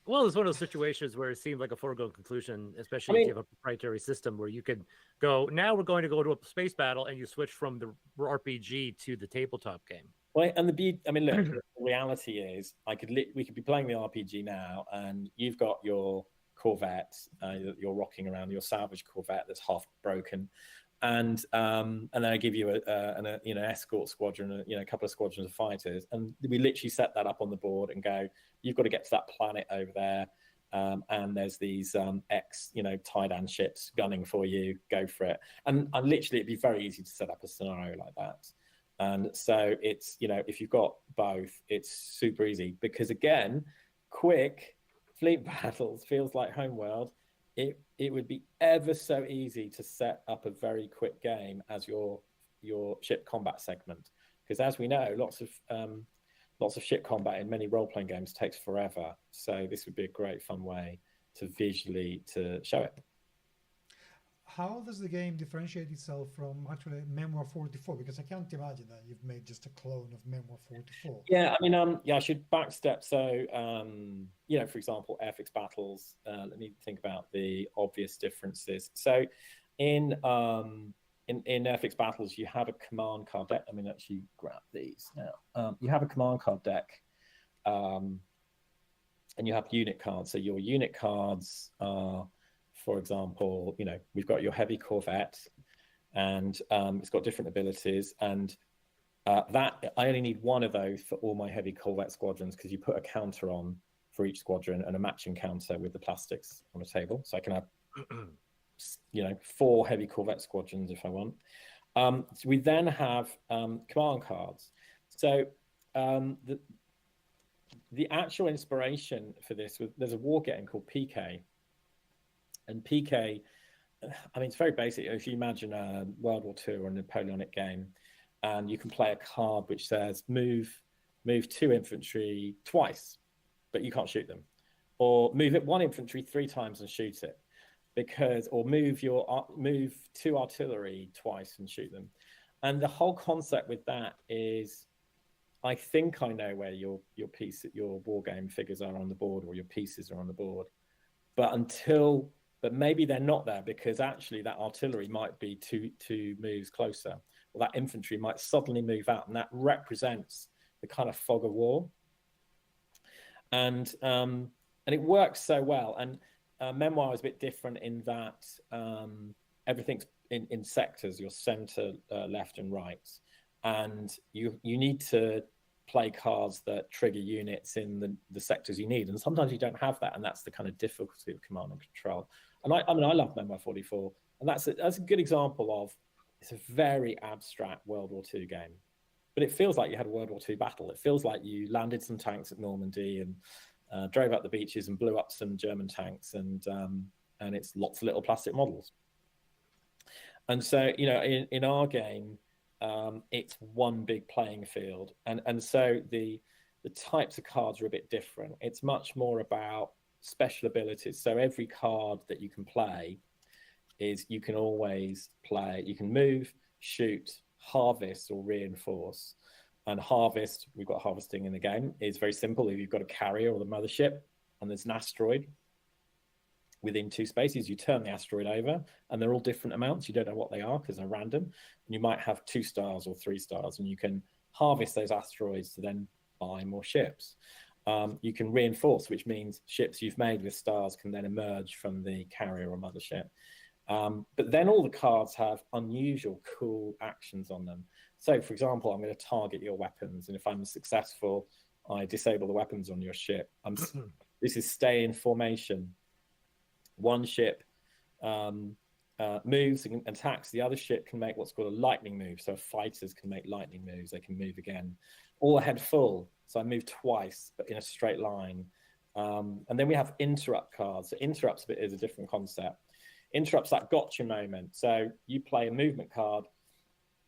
one of those situations where it seems like a foregone conclusion, especially if you have a proprietary system where you could go, now we're going to go to a space battle, and you switch from the RPG to the tabletop game. Well, and look, the reality is, we could be playing the RPG now, and you've got your Corvette, you're rocking around, your salvage Corvette that's half broken, and then I give you an escort squadron, a couple of squadrons of fighters, and we literally set that up on the board and go, you've got to get to that planet over there, and there's these Tidan ships gunning for you. Go for it. And literally, it'd be very easy to set up a scenario like that. And so it's if you've got both, it's super easy, because again, quick fleet battles feels like Homeworld. It would be ever so easy to set up a very quick game as your ship combat segment, because as we know, lots of ship combat in many role-playing games takes forever. So this would be a great fun way to visually to show it. How does the game differentiate itself from actually Memoir 44? Because I can't imagine that you've made just a clone of Memoir 44. Yeah, I mean, I should backstep. So, for example, Airfix battles. Let me think about the obvious differences. So, in Airfix battles, you have a command card deck. Let me actually grab these now. You have a command card deck, and you have unit cards. So your unit cards are, for example, we've got your heavy corvette, and it's got different abilities, and that I only need one of those for all my heavy corvette squadrons, because you put a counter on for each squadron and a matching counter with the plastics on the table. So I can have 4 heavy corvette squadrons if I want. So we then have command cards. So the actual inspiration for this was, there's a war game called PK. And PK, I mean, it's very basic. If you imagine a World War II or a Napoleonic game, and you can play a card which says move 2 infantry twice, but you can't shoot them, or move 1 infantry 3 times and shoot it, or move 2 artillery twice and shoot them. And the whole concept with that is, I think I know where your war game figures are on the board, or your pieces are on the board, but maybe they're not there, because actually that artillery might be two moves closer, or that infantry might suddenly move out, and that represents the kind of fog of war. And it works so well. And Memoir is a bit different in that everything's in sectors, your center, left and right, and you need to play cards that trigger units in the sectors you need, and sometimes you don't have that, and that's the kind of difficulty of command and control. And I love Memoir 44, and that's a good example of, it's a very abstract World War II game, but it feels like you had a World War II battle. It feels like you landed some tanks at Normandy and drove up the beaches and blew up some German tanks, and it's lots of little plastic models. And so in our game, it's one big playing field, and so the types of cards are a bit different. It's much more about special abilities. So every card that you can play is, you can always play, you can move, shoot, harvest, or reinforce. And harvest, we've got harvesting in the game, is very simple. If you've got a carrier or the mothership and there's an asteroid within 2 spaces, you turn the asteroid over, and they're all different amounts. You don't know what they are because they're random. And you might have 2 stars or 3 stars, and you can harvest those asteroids to then buy more ships. You can reinforce, which means ships you've made with stars can then emerge from the carrier or mothership. But then all the cards have unusual, cool actions on them. So, for example, I'm going to target your weapons, and if I'm successful, I disable the weapons on your ship. This is stay in formation. One ship moves and attacks. The other ship can make what's called a lightning move. So fighters can make lightning moves. They can move again. Or head full. So I move twice, but in a straight line. And then we have interrupt cards. So interrupts is a different concept. Interrupts that gotcha moment. So you play a movement card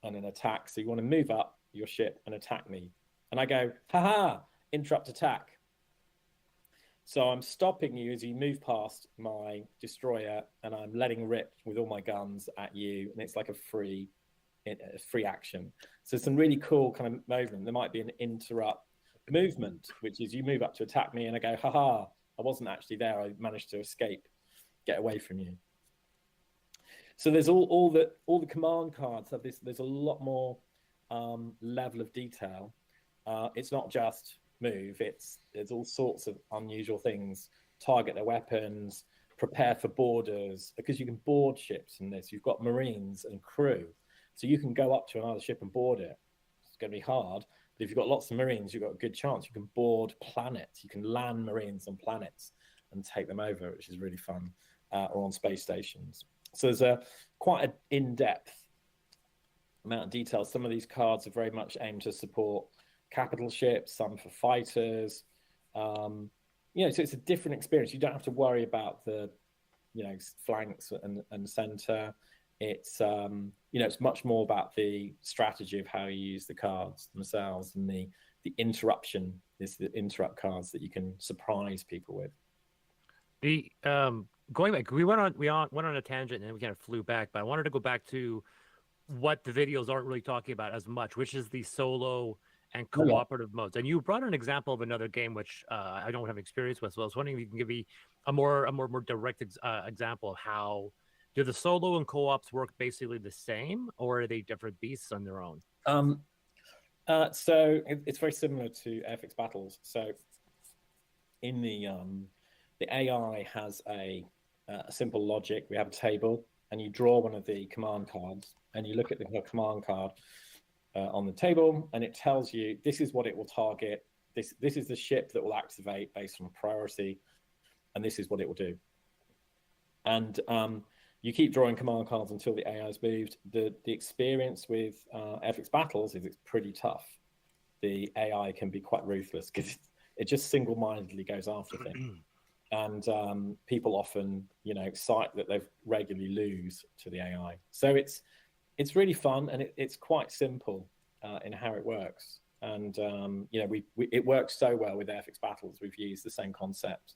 and an attack. So you want to move up your ship and attack me. And I go, haha, interrupt attack. So I'm stopping you as you move past my destroyer, and I'm letting rip with all my guns at you, and it's like a free action. So some really cool kind of movement. There might be an interrupt movement, which is you move up to attack me, and I go, haha, I wasn't actually there. I managed to escape, get away from you. So there's all the command cards have this. There's a lot more level of detail. It's not just move. There's all sorts of unusual things. Target their weapons, prepare for boarders, because you can board ships in this. You've got marines and crew, so you can go up to another ship and board it. It's going to be hard, but if you've got lots of marines, you've got a good chance. You can board planets. You can land marines on planets and take them over, which is really fun, or on space stations. So there's a quite an in-depth amount of detail. Some of these cards are very much aimed to support capital ships, some for fighters. So it's a different experience. You don't have to worry about the, flanks and center. It's it's much more about the strategy of how you use the cards themselves, and the interruption is the interrupt cards that you can surprise people with. The going back, we went on a tangent and then we kind of flew back, but I wanted to go back to what the videos aren't really talking about as much, which is the solo and cooperative modes. And you brought an example of another game which I don't have experience with, so I was wondering if you can give me a more direct example of how do the solo and co-ops work basically the same, or are they different beasts on their own? So it's very similar to FX Battles. So in the AI has a simple logic. We have a table, and you draw one of the command cards, and you look at the command card on the table, and it tells you this is what it will target. This is the ship that will activate based on priority, and this is what it will do. And you keep drawing command cards until the AI is moved. The experience with FX Battles is it's pretty tough. The AI can be quite ruthless because it just single-mindedly goes after things. And people often, cite that they regularly lose to the AI. So it's really fun, and it's quite simple in how it works. And it works so well with FX Battles. We've used the same concept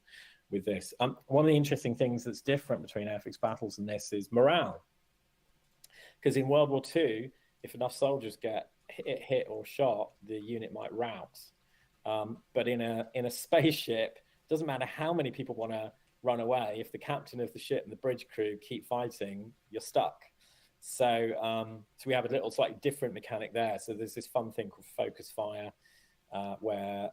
with this. One of the interesting things that's different between FX Battles and this is morale. Because in World War II, if enough soldiers get hit or shot, the unit might rout. But in a spaceship, doesn't matter how many people want to run away. If the captain of the ship and the bridge crew keep fighting, you're stuck. So we have a little slightly different mechanic there. So there's this fun thing called focus fire, where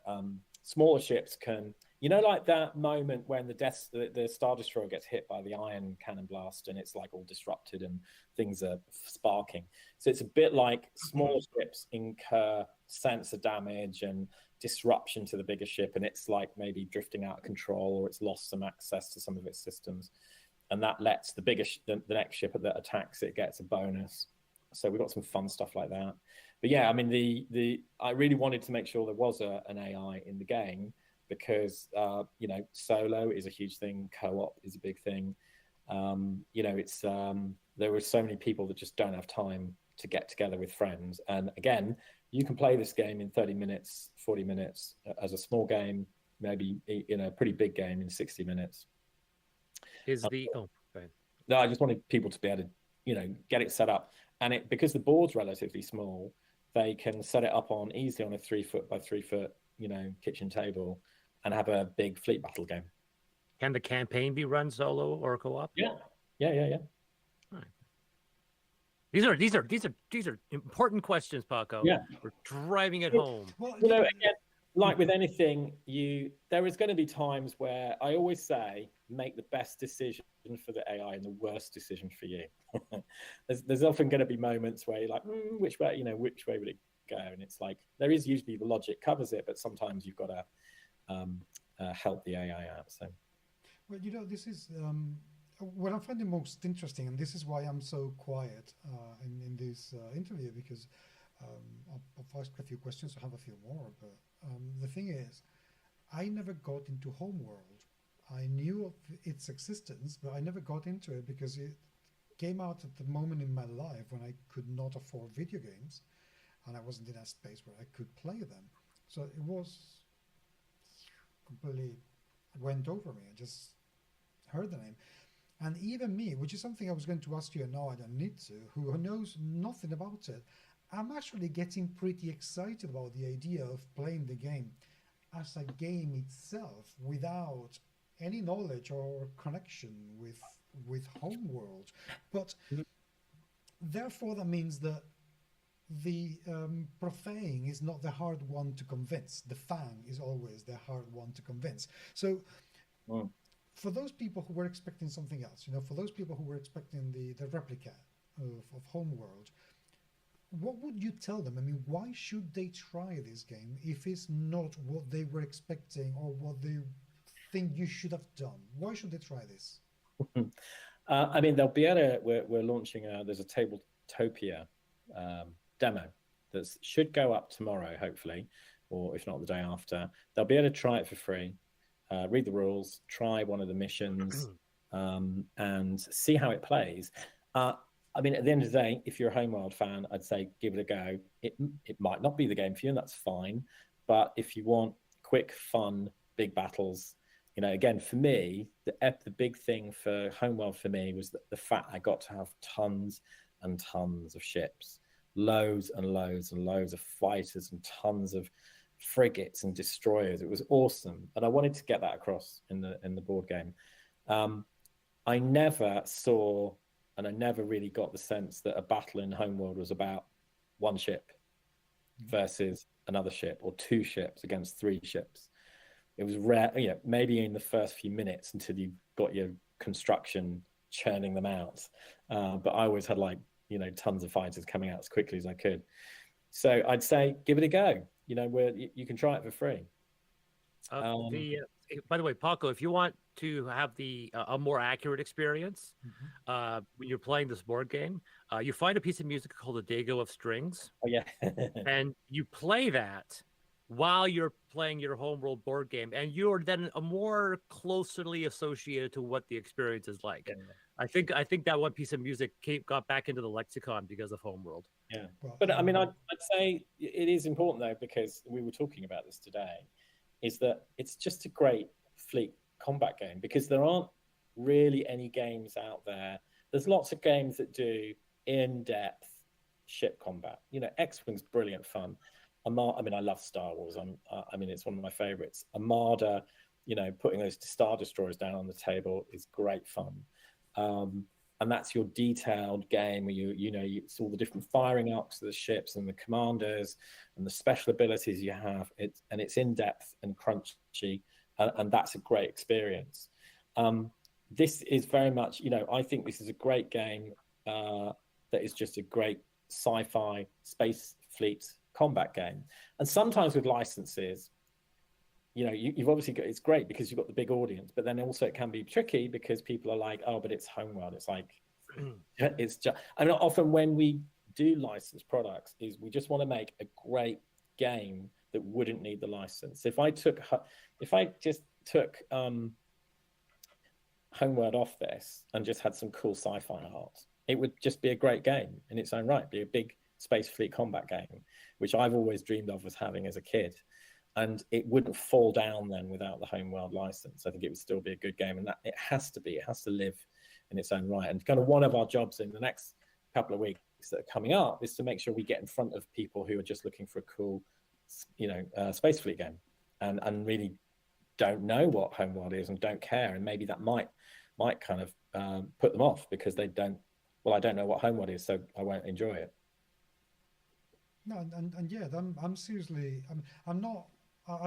smaller ships can, like that moment when the Star Destroyer gets hit by the iron cannon blast and it's like all disrupted and things are sparking. So it's a bit like smaller ships incur sensor damage and disruption to the bigger ship, and it's like maybe drifting out of control, or it's lost some access to some of its systems, and that lets the bigger the next ship that attacks it gets a bonus. So we've got some fun stuff like that. But yeah, I mean, I really wanted to make sure there was an AI in the game, because solo is a huge thing, co-op is a big thing. It's there were so many people that just don't have time to get together with friends, and again, you can play this game in 30 minutes, 40 minutes as a small game, maybe in a pretty big game in 60 minutes. No, I just wanted people to be able to, get it set up. And because the board's relatively small, they can set it up easily on a 3-foot by 3-foot, kitchen table and have a big fleet battle game. Can the campaign be run solo or co-op? Yeah. All right. These are important questions, Paco. Yeah. We're driving it home. Well, again, like with anything, there is going to be times where I always say, make the best decision for the AI and the worst decision for you. there's often going to be moments where you're like, which way would it go? And it's like, there is usually the logic covers it, but sometimes you've got to help the AI out. So, well, this is what I find the most interesting, and this is why I'm so quiet in this interview, because I've asked a few questions. I have a few more, but the thing is, I never got into Homeworld. I knew of its existence, but I never got into it because it came out at the moment in my life when I could not afford video games, and I wasn't in a space where I could play them. So it was completely went over me. I just heard the name. And even me, which is something I was going to ask you, and now I don't need to, who knows nothing about it, I'm actually getting pretty excited about the idea of playing the game as a game itself without any knowledge or connection with Homeworld. But therefore, that means that the profane is not the hard one to convince. The fang is always the hard one to convince. So for those people who were expecting something else, for those people who were expecting the replica of Homeworld, what would you tell them? I mean, why should they try this game if it's not what they were expecting or what they think you should have done? Why should they try this? I mean, they'll be able to. We're launching. There's a Tabletopia demo that should go up tomorrow, hopefully, or if not the day after. They'll be able to try it for free, read the rules, try one of the missions, and see how it plays. I mean, at the end of the day, if you're a Homeworld fan, I'd say give it a go. It might not be the game for you, and that's fine. But if you want quick, fun, big battles, again, for me, the big thing for Homeworld for me was the fact I got to have tons and tons of ships, loads and loads and loads of fighters and tons of frigates and destroyers. It was awesome, and I wanted to get that across in the board game. I never saw, and I never really got the sense that a battle in Homeworld was about one ship versus another ship, or two ships against three ships. It was rare, maybe in the first few minutes until you got your construction churning them out. But I always had tons of fighters coming out as quickly as I could. So I'd say give it a go. Where you can try it for free. By the way, Paco, if you want to have a more accurate experience when you're playing this board game, you find a piece of music called the Dago of Strings. Oh yeah. And you play that while you're playing your Homeworld board game, and you're then more closely associated to what the experience is like. Yeah. I think that one piece of music got back into the lexicon because of Homeworld. Yeah, but I mean, I'd say it is important though, because we were talking about this today, is that it's just a great fleet combat game, because there aren't really any games out there. There's lots of games that do in-depth ship combat. X-Wing's brilliant fun. I mean, I love Star Wars. I mean, it's one of my favorites. Armada, putting those Star Destroyers down on the table is great fun. And that's your detailed game where it's all the different firing arcs of the ships and the commanders and the special abilities you have. It's in depth and crunchy, and that's a great experience. This is very much, I think this is a great game that is just a great sci-fi space fleet combat game. And sometimes with licenses, you've obviously got, it's great because you've got the big audience, but then also it can be tricky because people are like, oh, but it's Homeworld. It's like, it's just, I mean, often when we do licensed products is we just want to make a great game that wouldn't need the license. If I just took Homeworld off this and just had some cool sci-fi art, it would just be a great game in its own right, be a big space fleet combat game, which I've always dreamed of as having as a kid. And it wouldn't fall down then without the Homeworld license. I think it would still be a good game, and that it has to live in its own right. And kind of one of our jobs in the next couple of weeks that are coming up is to make sure we get in front of people who are just looking for a cool, space fleet game, and really don't know what Homeworld is and don't care, and maybe that might kind of put them off because they don't. Well, I don't know what Homeworld is, so I won't enjoy it. No, and yeah, I'm seriously, I'm not.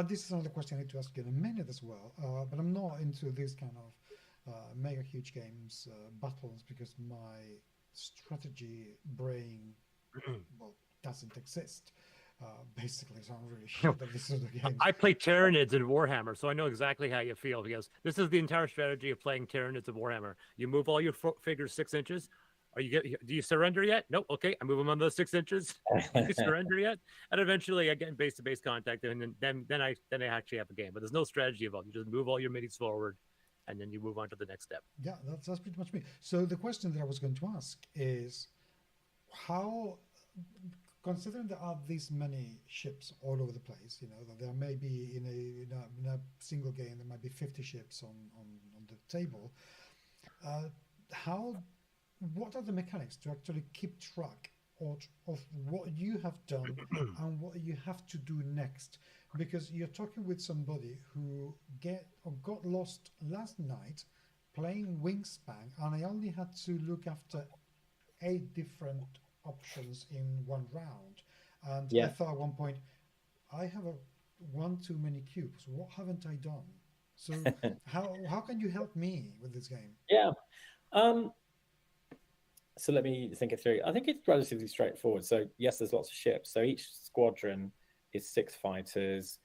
This is another question I need to ask you in a minute as well. But I'm not into these kind of mega huge games battles because my strategy brain doesn't exist. Basically, so I'm really sure that this is the game. I play Tyranids in Warhammer, so I know exactly how you feel, because this is the entire strategy of playing Tyranids in Warhammer. You move all your figures 6 inches. Do you surrender yet? Nope. Okay, I move them on those 6 inches. Do you surrender yet? And eventually I get in base-to-base contact, and then I actually have a game. But there's no strategy involved. You just move all your minis forward, and then you move on to the next step. Yeah, that's pretty much me. So the question that I was going to ask is, how, considering there are these many ships all over the place, that there may be in a single game there might be 50 ships on the table. What are the mechanics to actually keep track of what you have done and what you have to do next? Because you're talking with somebody who got lost last night playing Wingspan, and I only had to look after 8 different options in one round. And I thought at one point, I have one too many cubes. What haven't I done? So how can you help me with this game? Yeah. So let me think it through. I think it's relatively straightforward. So yes, there's lots of ships. So each squadron is 6 fighters.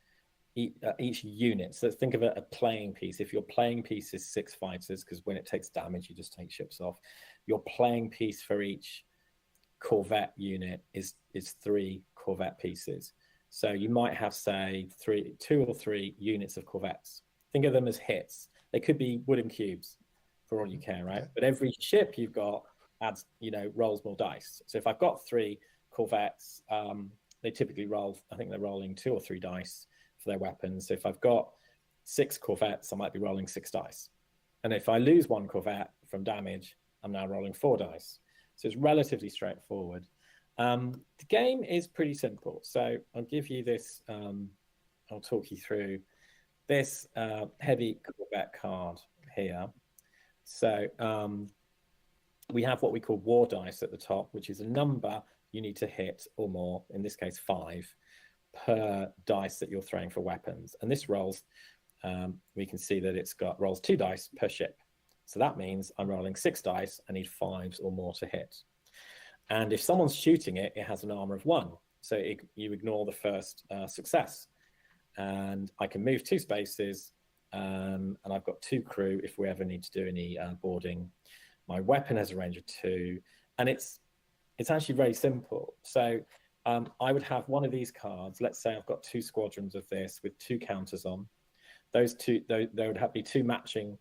Each unit. So think of a playing piece. If your playing piece is 6 fighters, because when it takes damage, you just take ships off. Your playing piece for each corvette unit is 3 corvette pieces. So you might have, say, 2 or 3 units of corvettes. Think of them as hits. They could be wooden cubes for all you care, right? Okay. But every ship you've got adds, rolls more dice. So if I've got 3 corvettes, they typically roll, I think they're rolling 2 or 3 dice for their weapons. So if I've got 6 corvettes, I might be rolling 6 dice. And if I lose 1 corvette from damage, I'm now rolling 4 dice. So it's relatively straightforward. The game is pretty simple. So I'll give you this, I'll talk you through this heavy corvette card here. So we have what we call war dice at the top, which is a number you need to hit or more, in this case 5, per dice that you're throwing for weapons. And this rolls, we can see that it's got rolls 2 dice per ship. So that means I'm rolling 6 dice, I need 5s or more to hit. And if someone's shooting it, it has an armor of 1. So you ignore the first success. And I can move 2 spaces, and I've got 2 crew if we ever need to do any boarding. My weapon has a range of 2, and it's actually very simple. So I would have one of these cards. Let's say I've got 2 squadrons of this with 2 counters on. Those two, there would be 2 matching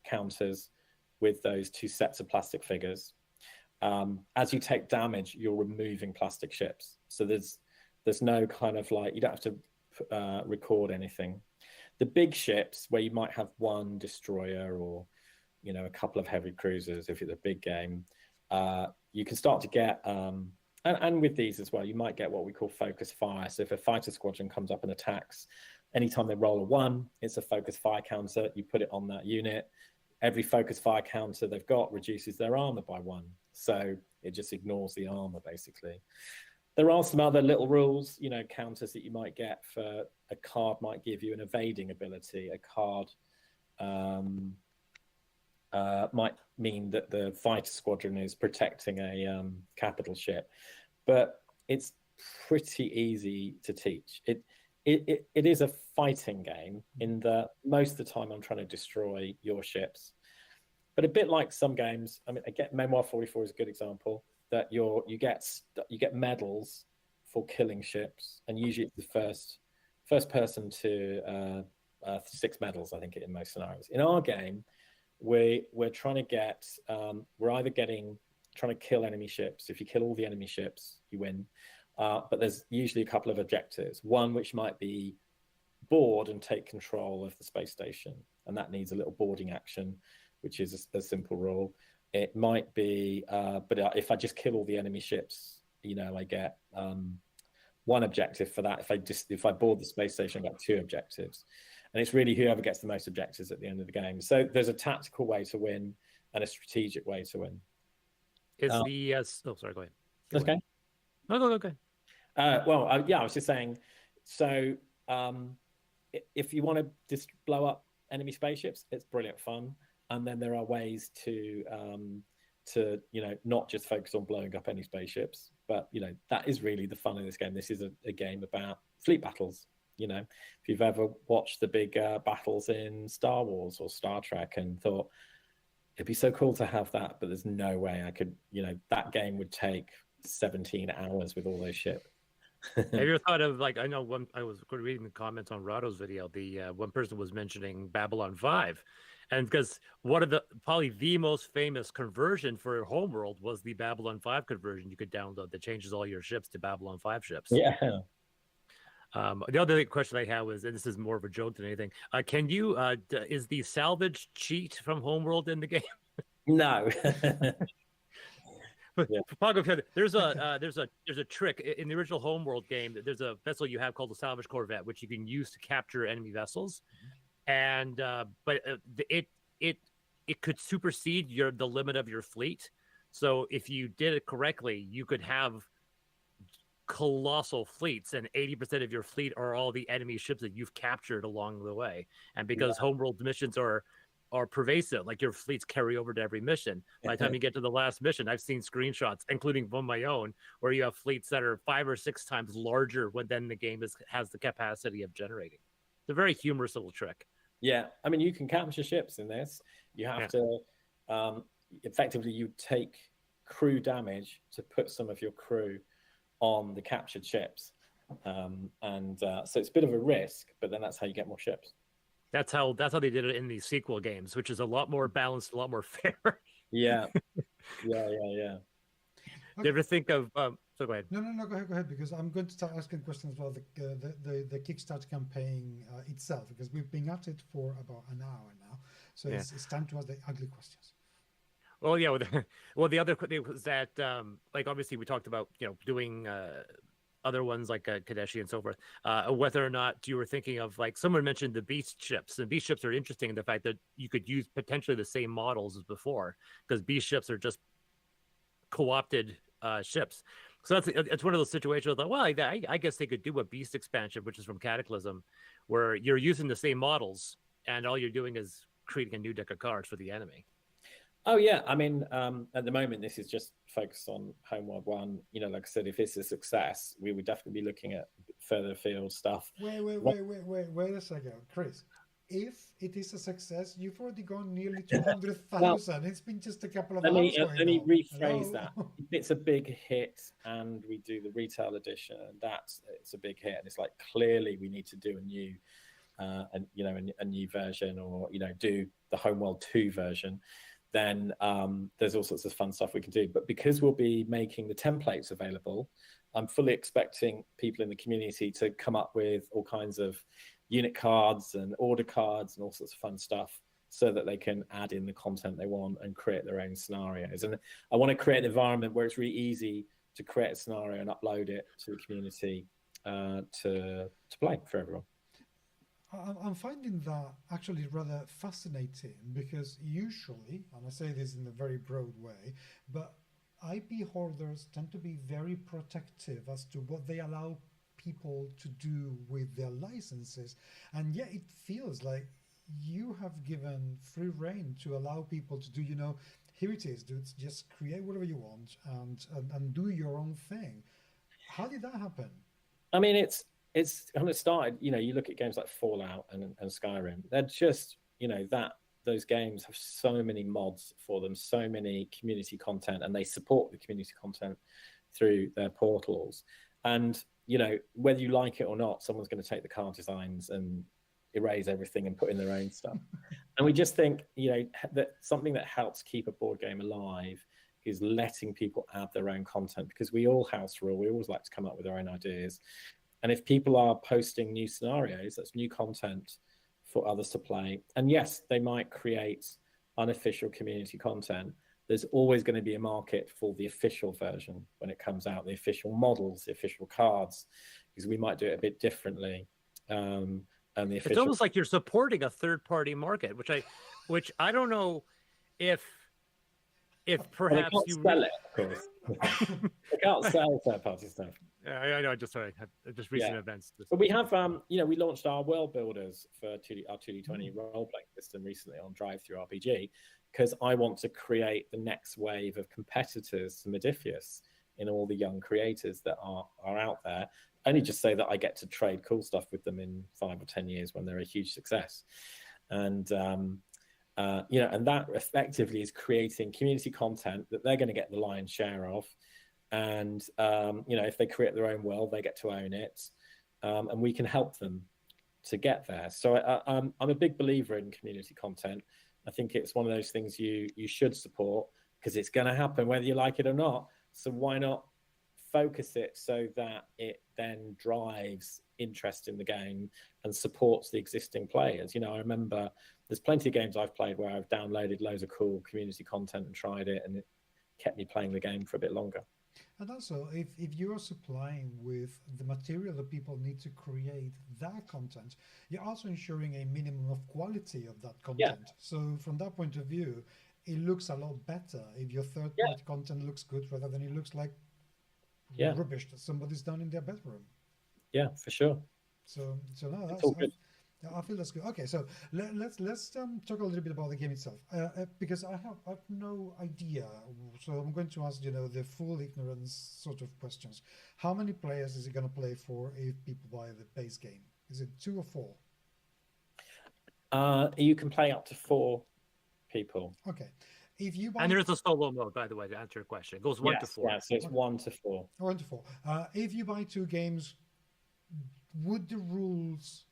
counters with those 2 sets of plastic figures. As you take damage, you're removing plastic ships. So there's no kind of like, you don't have to record anything. The big ships where you might have 1 destroyer or a couple of heavy cruisers, if it's a big game, you can start to get and with these as well, you might get what we call focus fire. So if a fighter squadron comes up and attacks, anytime they roll a 1, it's a focus fire counter. You put it on that unit. Every focus fire counter they've got reduces their armor by 1. So it just ignores the armor, basically. There are some other little rules, counters that you might get for a card might give you an evading ability. A card might mean that the fighter squadron is protecting a capital ship, but it's pretty easy to teach. It is a fighting game in that most of the time I'm trying to destroy your ships, but a bit like some games. I mean, Memoir 44 is a good example. That you get medals for killing ships, and usually it's the first person to 6 medals. I think in most scenarios. In our game, we're trying to get we're either trying to kill enemy ships. If you kill all the enemy ships, you win. But there's usually a couple of objectives. One which might be board and take control of the space station, and that needs a little boarding action, which is a simple rule. It might be, but if I just kill all the enemy ships, I get 1 objective for that. If I board the space station, I get 2 objectives. And it's really whoever gets the most objectives at the end of the game. So there's a tactical way to win and a strategic way to win. Sorry, go ahead. Okay. No, go ahead. I was just saying, so if you want to just blow up enemy spaceships, it's brilliant fun. And then there are ways to not just focus on blowing up any spaceships, but that is really the fun of this game. This is a game about fleet battles. If you've ever watched the big battles in Star Wars or Star Trek and thought it'd be so cool to have that, but there's no way I could. That game would take 17 hours with all those ships. Have you ever thought of, like, I know when I was reading the comments on Rado's video, the one person was mentioning Babylon 5, and because one of probably the most famous conversion for Homeworld was the Babylon 5 conversion you could download that changes all your ships to Babylon 5 ships. Yeah. The other question I have was, and this is more of a joke than anything, can you is the salvage cheat from Homeworld in the game? No. Yeah. Paco, there's a trick in the original Homeworld game. There's a vessel you have called the salvage corvette, which you can use to capture enemy vessels, and but it could supersede the limit of your fleet. So if you did it correctly, you could have colossal fleets, and 80% of your fleet are all the enemy ships that you've captured along the way. And because Homeworld missions are pervasive, like your fleets carry over to every mission. By the time you get to the last mission, I've seen screenshots, including from my own, where you have fleets that are 5 or 6 times larger than the game has the capacity of generating. It's a very humorous little trick. Yeah, I mean, you can capture ships in this. You have to effectively you take crew damage to put some of your crew on the captured ships, so it's a bit of a risk, but then that's how you get more ships. That's how they did it in the sequel games, which is a lot more balanced, a lot more fair. Yeah. Okay. Do you ever think of? So go ahead. No, go ahead, because I'm going to start asking questions about the Kickstarter campaign itself, because we've been at it for about an hour now, so it's time to ask the ugly questions. Well, yeah. Well, the other thing was that, like, obviously, we talked about doing other ones like Kadeshi and so forth. Whether or not you were thinking of, like, someone mentioned the beast ships, and beast ships are interesting in the fact that you could use potentially the same models as before, because beast ships are just co-opted ships. So it's one of those situations that, well, I guess they could do a beast expansion, which is from Cataclysm, where you're using the same models and all you're doing is creating a new deck of cards for the enemy. Oh yeah, I mean, at the moment this is just focused on Homeworld 1. Like I said, if it's a success, we would definitely be looking at further field stuff. Wait a second, Chris. If it is a success, you've already gone nearly 200,000. It's been just a couple of hours. Let me rephrase that. If it's a big hit and we do the retail edition, it's a big hit, and it's like, clearly we need to do a new a new version, or do the Homeworld 2 version. Then there's all sorts of fun stuff we can do. But because we'll be making the templates available, I'm fully expecting people in the community to come up with all kinds of unit cards and order cards and all sorts of fun stuff, so that they can add in the content they want and create their own scenarios. And I want to create an environment where it's really easy to create a scenario and upload it to the community to play for everyone. I'm finding that actually rather fascinating, because usually, and I say this in a very broad way, but IP holders tend to be very protective as to what they allow people to do with their licenses. And yet it feels like you have given free rein to allow people to do, here it is, dudes, just create whatever you want and do your own thing. How did that happen? I mean, it's when it started, you look at games like Fallout and Skyrim, they're just, those games have so many mods for them, so many community content, and they support the community content through their portals. And, whether you like it or not, someone's going to take the card designs and erase everything and put in their own stuff. And we just think, that something that helps keep a board game alive is letting people add their own content, because we all house rule. We always like to come up with our own ideas. And if people are posting new scenarios, that's new content for others to play. And yes, they might create unofficial community content. There's always going to be a market for the official version when it comes out, the official models, the official cards, because we might do it a bit differently. And the official... It's almost like you're supporting a third-party market, which I don't know if perhaps you sell it, of course. They can't sell third-party stuff. Yeah, I know. Just recent events. But we have, we launched our world builders for our 2D20 role-playing system recently on Drive-Thru RPG, because I want to create the next wave of competitors to Modiphius in all the young creators that are out there. Only just so that I get to trade cool stuff with them in 5 or 10 years when they're a huge success. And and that effectively is creating community content that they're going to get the lion's share of. And if they create their own world, they get to own it, and we can help them to get there. So I'm a big believer in community content. I think it's one of those things you should support, because it's going to happen whether you like it or not. So why not focus it so that it then drives interest in the game and supports the existing players? I remember there's plenty of games I've played where I've downloaded loads of cool community content and tried it, and it kept me playing the game for a bit longer. And also, if you are supplying with the material that people need to create that content, you're also ensuring a minimum of quality of that content. Yeah. So from that point of view, it looks a lot better if your third-party content looks good, rather than it looks like Yeah. rubbish that somebody's done in their bedroom. Yeah, for sure. So no, It's all good. I feel that's good. Okay, so let's talk a little bit about the game itself, because I've no idea. So I'm going to ask the full ignorance sort of questions. How many players is it going to play for if people buy the base game? Is it 2 or 4? You can play up to 4 people. Okay, if you buy And there's a solo mode, by the way, to answer your question. It goes 1 to 4. Yeah, so it's 1 to 4. 1 to 4. If you buy 2 games, would the rules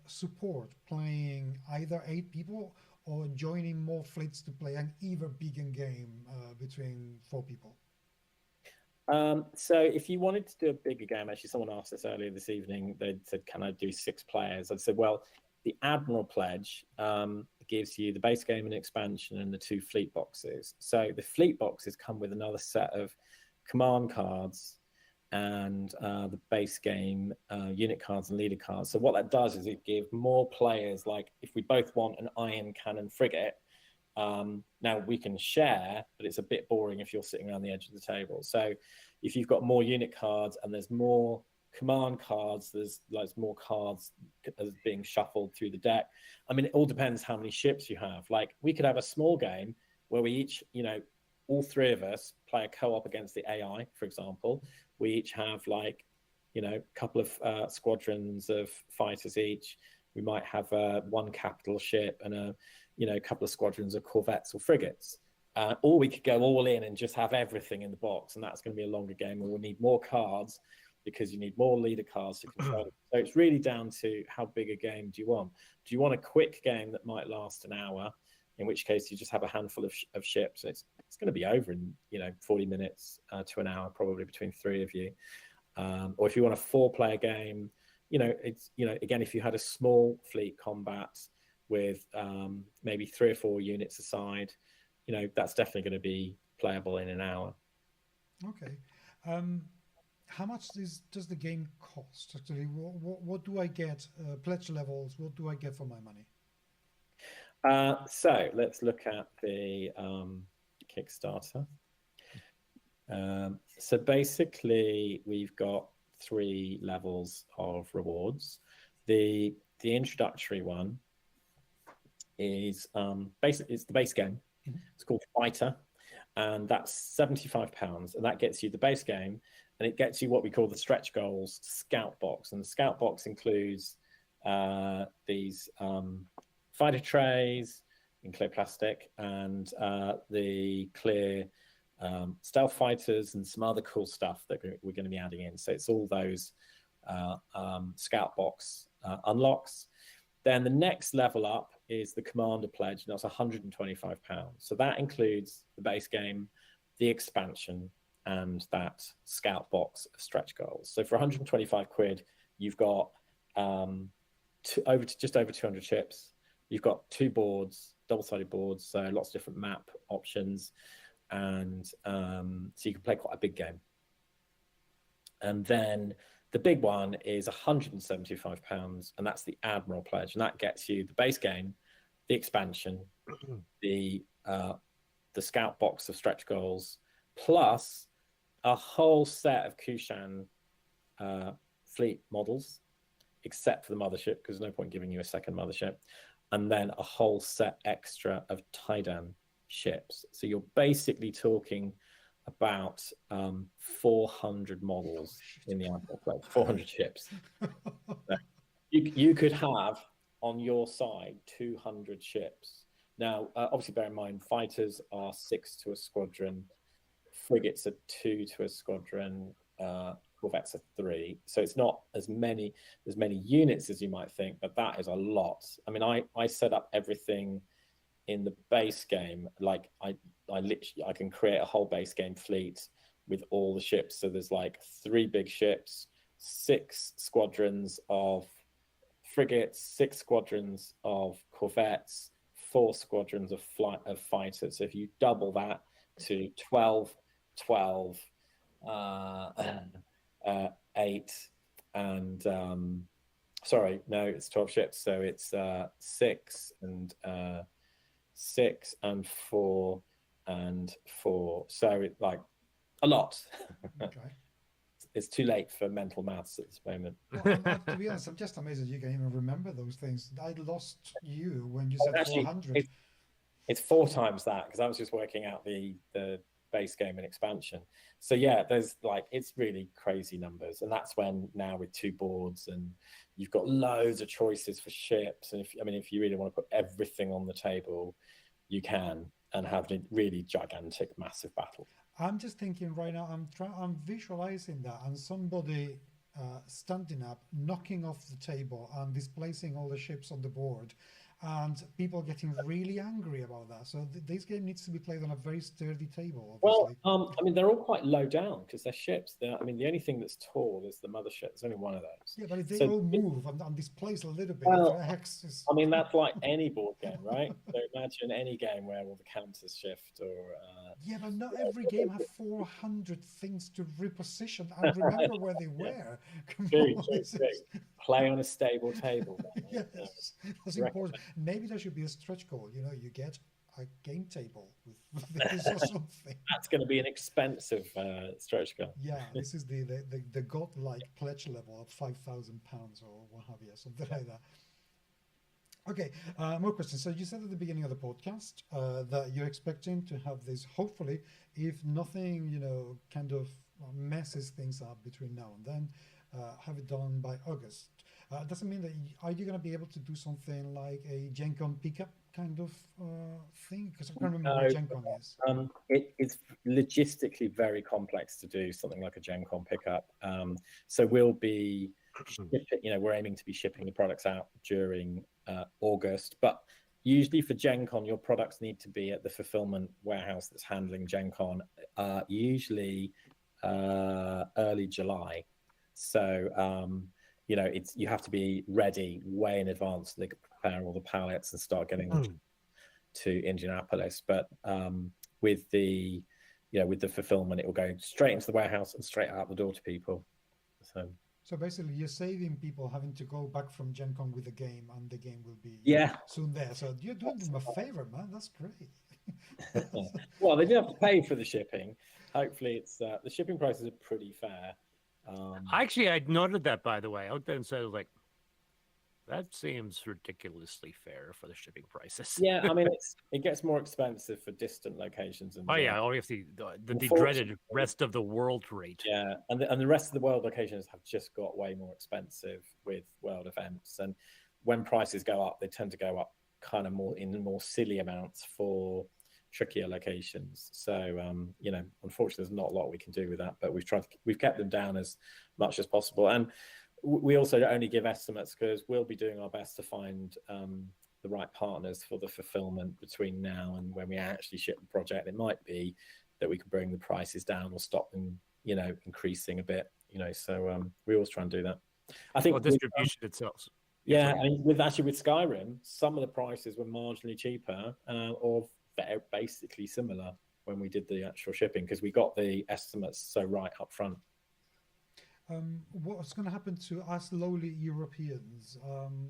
support playing either 8 people or joining more fleets to play an even bigger game between 4 people? So if you wanted to do a bigger game, actually someone asked us earlier this evening, they said, can I do 6 players? I said, well, the Admiral Pledge gives you the base game and expansion and the 2 fleet boxes. So the fleet boxes come with another set of command cards and the base game unit cards and leader cards. So what that does is it gives more players, like if we both want an iron cannon frigate, now we can share, but it's a bit boring if you're sitting around the edge of the table. So if you've got more unit cards and there's more command cards, there's like more cards being shuffled through the deck. I mean, it all depends how many ships you have. Like we could have a small game where we each, all 3 of us play a co-op against the AI, for example. We each have like, a couple of squadrons of fighters each. We might have 1 capital ship and a couple of squadrons of corvettes or frigates. Or we could go all in and just have everything in the box, and that's going to be a longer game, and we'll need more cards because you need more leader cards to control it. So it's really down to how big a game do you want. Do you want a quick game that might last an hour, in which case you just have a handful of ships, and it's going to be over in 40 minutes to an hour, probably between 3 of you. Or if you want a 4-player game, it's again, if you had a small fleet combat with maybe 3 or 4 units aside, that's definitely going to be playable in an hour. Okay. How much does the game cost? Actually, what do I get? Pledge levels. What do I get for my money? So let's look at the Kickstarter. So basically, we've got 3 levels of rewards. The introductory one is basically it's the base game. Mm-hmm. It's called Fighter, and that's £75, and that gets you the base game, and it gets you what we call the stretch goals scout box, and the scout box includes these fighter trays in clear plastic and the clear stealth fighters and some other cool stuff that we're going to be adding in. So it's all those scout box unlocks. Then the next level up is the Commander Pledge, and that's £125. So that includes the base game, the expansion, and that scout box of stretch goals. So for 125 quid, you've got just over 200 ships. You've got 2 boards, double-sided boards, so lots of different map options, and so you can play quite a big game. And then the big one is £175, and that's the Admiral Pledge, and that gets you the base game, the expansion, the scout box of stretch goals, plus a whole set of Kushan fleet models, except for the mothership, because there's no point giving you a second mothership, and then a whole set extra of Tidan ships. So you're basically talking about 400 models in the Admiral Pledge, 400 ships. So you could have on your side 200 ships. Now, obviously, bear in mind, fighters are 6 to a squadron, frigates are 2 to a squadron, corvettes are 3. So it's not as many units as you might think, but that is a lot. I mean, I set up everything in the base game. Like I can create a whole base game fleet with all the ships. So there's like 3 big ships, 6 squadrons of frigates, 6 squadrons of corvettes, 4 squadrons of fighters. So if you double that to 12, 8, and sorry, no, it's 12 ships. So it's 6 and 4 and 4. So it's like A lot. Okay. It's too late for mental maths at this moment. Well, to be honest, I'm just amazed that you can even remember those things. I lost you when you said Actually, 400. it's 4 times that, because I was just working out the base game and expansion. So yeah, there's like, it's really crazy numbers, and that's when now with 2 boards and you've got loads of choices for ships, and if you really want to put everything on the table, you can, and have a really gigantic, massive battle. I'm just thinking right now. I'm visualizing that, and somebody standing up, knocking off the table, and displacing all the ships on the board, and people getting really angry about that. So this game needs to be played on a very sturdy table, Well, obviously. they're all quite low down because they're ships. The only thing that's tall is the mothership. There's only one of those. Yeah, but if they So, all move and displace a little bit, well, the hex is... that's like any board game, right? So imagine any game where all the counters shift, or Yeah, but not every game have 400 things to reposition and remember where they were. Come true, on, true, true. Play on a stable table. Yes, that's important. Maybe there should be a stretch goal. You get a game table with this or something. That's going to be an expensive stretch goal. Yeah, this is the godlike pledge level of £5,000 or what have you, something like that. Okay, more questions. So you said at the beginning of the podcast that you're expecting to have this, hopefully, if nothing, kind of messes things up between now and then, have it done by August. Doesn't mean that, are you going to be able to do something like a Gen Con pickup kind of thing? Because I can't remember what Gen Con is. It's logistically very complex to do something like a Gen Con pickup. So we'll be we're aiming to be shipping the products out during August, but usually for Gen Con, your products need to be at the fulfillment warehouse that's handling Gen Con, usually early July. So you have to be ready way in advance so they can prepare all the pallets and start getting them to Indianapolis. But with the fulfillment, it will go straight into the warehouse and straight out the door to people. So basically, you're saving people having to go back from Gen Con with the game, and the game will be soon there. So you're doing them a favor, man. That's great. Well, they do have to pay for the shipping. Hopefully, it's the shipping prices are pretty fair. Actually, I noted that, by the way. I looked at it and said, like, that seems ridiculously fair for the shipping prices. Yeah, it gets more expensive for distant locations. And obviously the dreaded rest of the world rate. Yeah, and the rest of the world locations have just got way more expensive with world events. And when prices go up, they tend to go up kind of more silly amounts for trickier locations. So unfortunately, there's not a lot we can do with that, but we've kept them down as much as possible. And we also only give estimates because we'll be doing our best to find the right partners for the fulfillment between now and when we actually ship the project. It might be that we can bring the prices down or stop them, increasing a bit. So we always try and do that. I think distribution itself. Yeah, with Skyrim, some of the prices were marginally cheaper or basically similar when we did the actual shipping because we got the estimates so right up front. What's going to happen to us lowly Europeans?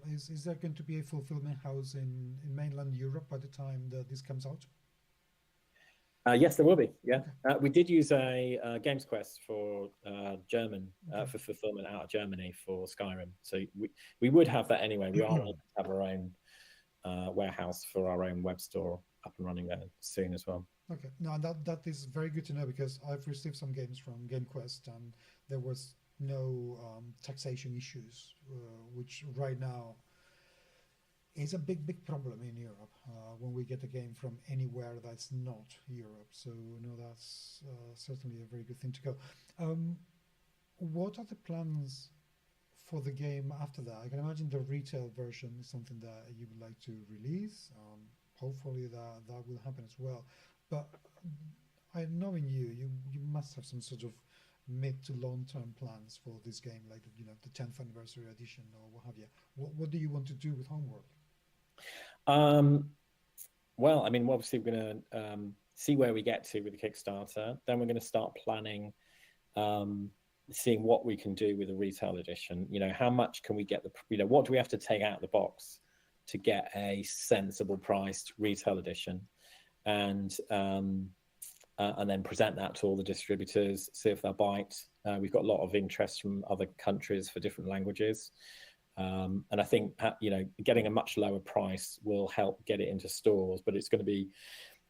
Is there going to be a fulfillment house in mainland Europe by the time that this comes out? Yes, there will be. Yeah, we did use a Games Quest for German for fulfillment out of Germany for Skyrim. So we would have that anyway. We are going to have our own warehouse for our own web store up and running there soon as well. Okay, no, that is very good to know because I've received some games from GameQuest and there was no taxation issues, which right now is a big problem in Europe when we get a game from anywhere that's not Europe. So that's certainly a very good thing to go. What are the plans for the game after that? I can imagine the retail version is something that you would like to release. Hopefully that will happen as well. But knowing you must have some sort of mid to long-term plans for this game, like the 10th anniversary edition or what have you. What do you want to do with Homeworld? Well, obviously we're going to see where we get to with the Kickstarter. Then we're going to start planning, seeing what we can do with the retail edition. How much can we get what do we have to take out of the box to get a sensible priced retail edition? And and then present that to all the distributors, see if they'll bite. We've got a lot of interest from other countries for different languages. And I think, getting a much lower price will help get it into stores, but it's going to be,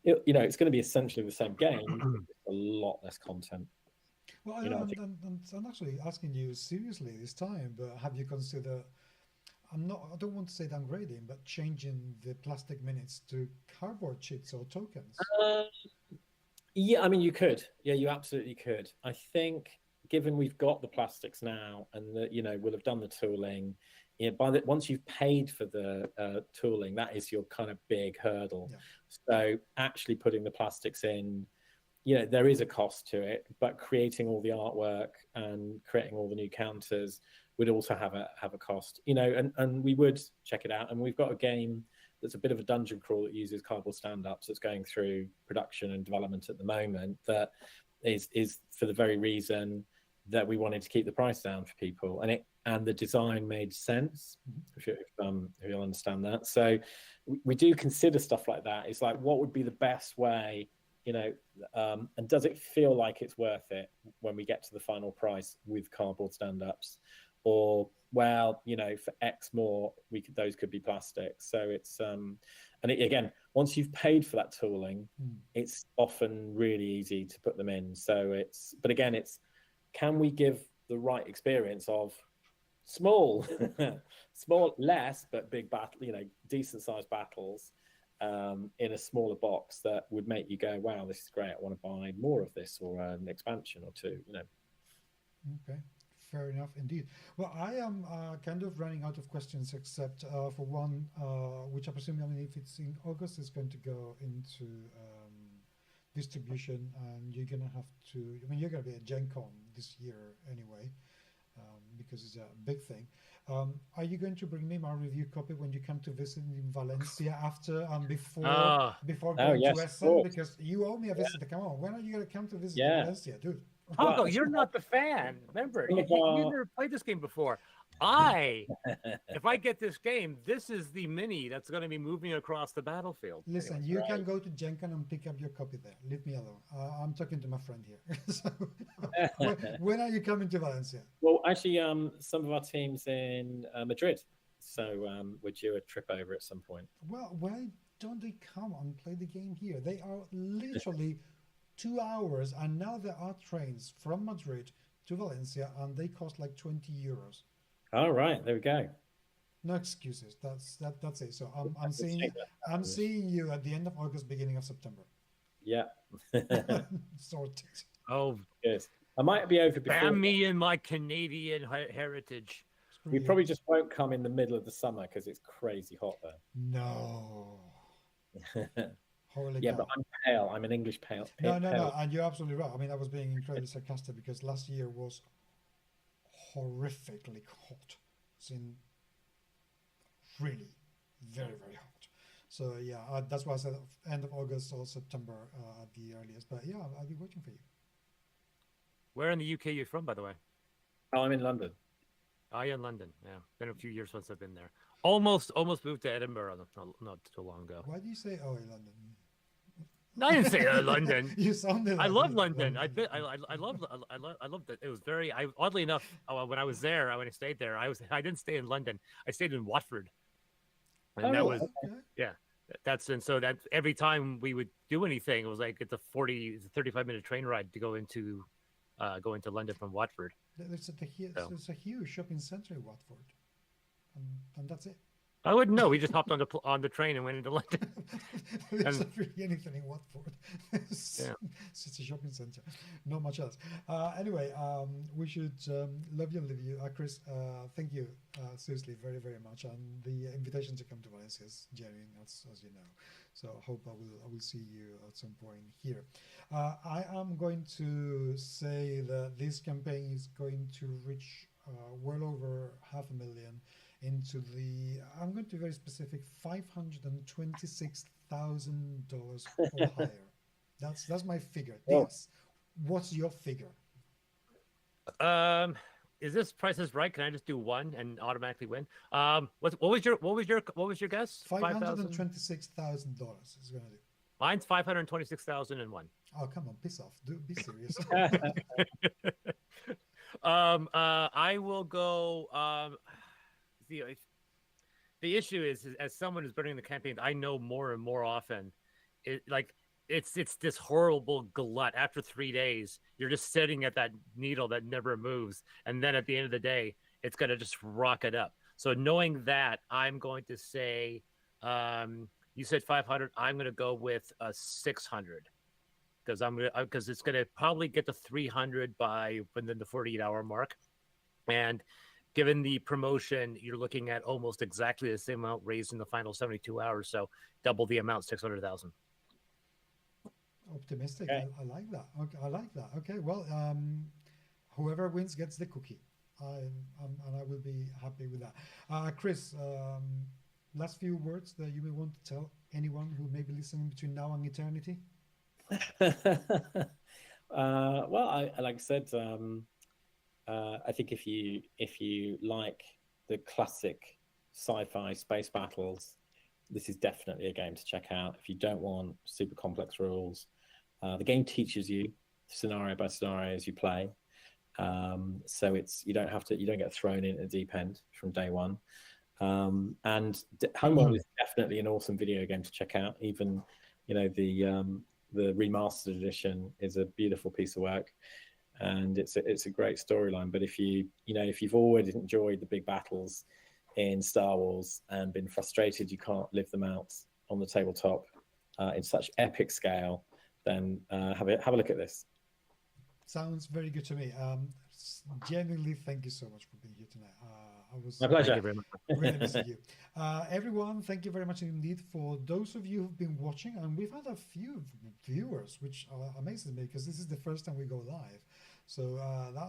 it's going to be essentially the same game, a lot less content. Well, I'm actually asking you seriously this time, but have you considered, I don't want to say downgrading, but changing the plastic minutes to cardboard sheets or tokens? Yeah, I mean, you could. Yeah, you absolutely could. I think given we've got the plastics now and that, we'll have done the tooling, once you've paid for the tooling, that is your kind of big hurdle. Yeah. So actually putting the plastics in, there is a cost to it, but creating all the artwork and creating all the new counters would also have a cost, and we would check it out. And we've got a game that's a bit of a dungeon crawl that uses cardboard stand-ups that's going through production and development at the moment, that is for the very reason that we wanted to keep the price down for people, and the design made sense, if you'll understand that. So we do consider stuff like that. It's like, what would be the best way, and does it feel like it's worth it when we get to the final price with cardboard stand-ups? Or, well, for X more, those could be plastic. So it's again, once you've paid for that tooling, it's often really easy to put them in. So but again, can we give the right experience of small, less but big battle, decent sized battles in a smaller box that would make you go, wow, this is great, I want to buy more of this, or an expansion or two. Okay. Fair enough, indeed. Well, I am kind of running out of questions, except for one, which I presume, if it's in August, it's going to go into distribution, and you're going to have to, you're going to be at Gen Con this year anyway, because it's a big thing. Are you going to bring me my review copy when you come to visit in Valencia after and before going to Essen? Because you owe me a visit. Come on, when are you going to come to visit Valencia, dude? Paco, you're not the fan. Remember, you never played this game before. If I get this game, this is the mini that's going to be moving across the battlefield. Listen, anyway, you can go to Gen Con and pick up your copy there. Leave me alone. I'm talking to my friend here. So, when are you coming to Valencia? Well, actually, some of our teams in Madrid. So we're due a trip over at some point. Well, why don't they come and play the game here? They are literally 2 hours, and now there are trains from Madrid to Valencia, and they cost like 20 euros. All right, there we go. No excuses. That's it. So I'm seeing you at the end of August, beginning of September. Yeah. Sorted. Oh, yes. I might be over before. Damn me and my Canadian heritage. We probably just won't come in the middle of the summer because it's crazy hot there. No. Holy yeah, cow. but I'm pale. I'm an English pale. No, and you're absolutely right. I was being incredibly sarcastic because last year was horrifically hot. It's in really very, very hot. So yeah, that's why I said end of August or September at the earliest. But yeah, I'll be waiting for you. Where in the UK are you from, by the way? Oh, I'm in London. Oh, you're in London. Yeah, been a few years since I've been there. Almost moved to Edinburgh not too long ago. Why do you say "oh, in London"? No, I didn't say London. You sounded. Like I love London. I loved it. It was very. Oddly enough, when I was there, when I stayed there, I didn't stay in London. I stayed in Watford, and that was yeah. So that every time we would do anything, it was like it's a 35-minute train ride to go into London from Watford. There's a huge shopping center in Watford, and that's it. I wouldn't know. We just hopped on the train and went into London. There's not really anything in Watford. It's a shopping center, not much else. Anyway, we should love you and leave you. Chris, thank you seriously very, very much. And the invitation to come to Valencia is genuine, as you know. So I hope I will see you at some point here. I am going to say that this campaign is going to reach well over 500,000 into the, I'm going to be very specific, $526,000 or higher. That's my figure. Yes. What's your figure? Is this Price is Right? Can I just do one and automatically win? What was your guess? $526,000 is going to do. Mine's 526,001. Oh, come on, piss off. Be serious. I will go. The the issue is, as someone who's running the campaign, I know more and more often, it's this horrible glut. After 3 days, you're just sitting at that needle that never moves, and then at the end of the day, it's gonna just rocket up. So knowing that, I'm going to say, you said 500. I'm gonna go with 600 because it's gonna probably get to 300 by within the 48-hour mark, and given the promotion, you're looking at almost exactly the same amount raised in the final 72 hours. So double the amount, 600,000. Optimistic. Okay. I like that. Okay, I like that. Okay, well, whoever wins gets the cookie. And I will be happy with that. Chris, last few words that you may want to tell anyone who may be listening between now and eternity. Well, I like I said, I think if you like the classic sci-fi space battles, this is definitely a game to check out. If you don't want super complex rules, the game teaches you scenario by scenario as you play. So you don't get thrown in at the deep end from day one. And Homeworld is definitely an awesome video game to check out. Even the remastered edition is a beautiful piece of work, and it's a great storyline. But if you've already enjoyed the big battles in Star Wars and been frustrated you can't live them out on the tabletop in such epic scale, then have a look at this. Sounds very good to me. Genuinely, thank you so much for being here tonight. I was My pleasure. Thank you very much. really missing you. Everyone, thank you very much indeed for those of you who've been watching. And we've had a few viewers, which amazes me because this is the first time we go live. So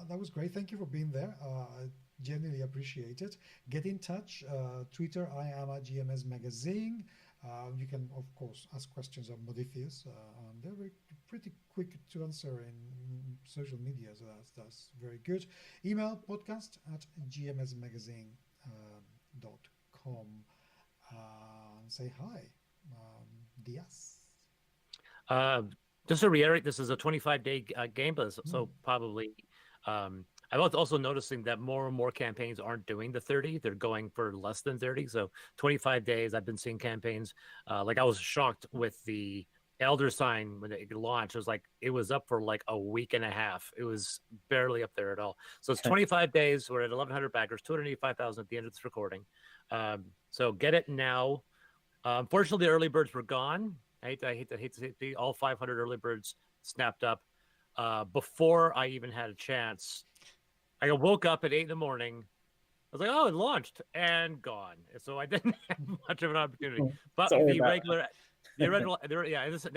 that was great. Thank you for being there. I genuinely appreciate it. Get in touch. Twitter, I am at GMS Magazine. You can, of course, ask questions of modiphius. And they're pretty quick to answer in social media, so that's very good. Email podcast@gmsmagazine.com and say hi. Diaz. Just to reiterate, this is a 25-day game, but so probably. I'm also noticing that more and more campaigns aren't doing the 30; they're going for less than 30. So 25 days. I've been seeing campaigns. Like I was shocked with the Elder Sign when it launched. It was up for like a week and a half. It was barely up there at all. So it's 25 days. We're at 1,100 backers, 285,000 at the end of this recording. So get it now. Unfortunately, the early birds were gone. I hate to see all 500 early birds snapped up before I even had a chance. I woke up at 8 in the morning. I was like, "Oh, it launched and gone." So I didn't have much of an opportunity. But that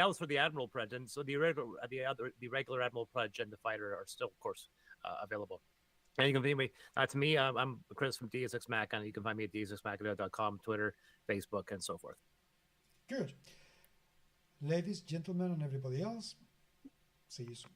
was for the Admiral Pledge, and so the regular Admiral Pledge and the Fighter are still, of course, available. And you can find me. To me, I'm Chris from DSX Mac, and you can find me at dsxmac.com, Twitter, Facebook, and so forth. Good. Ladies, gentlemen, and everybody else, see you soon.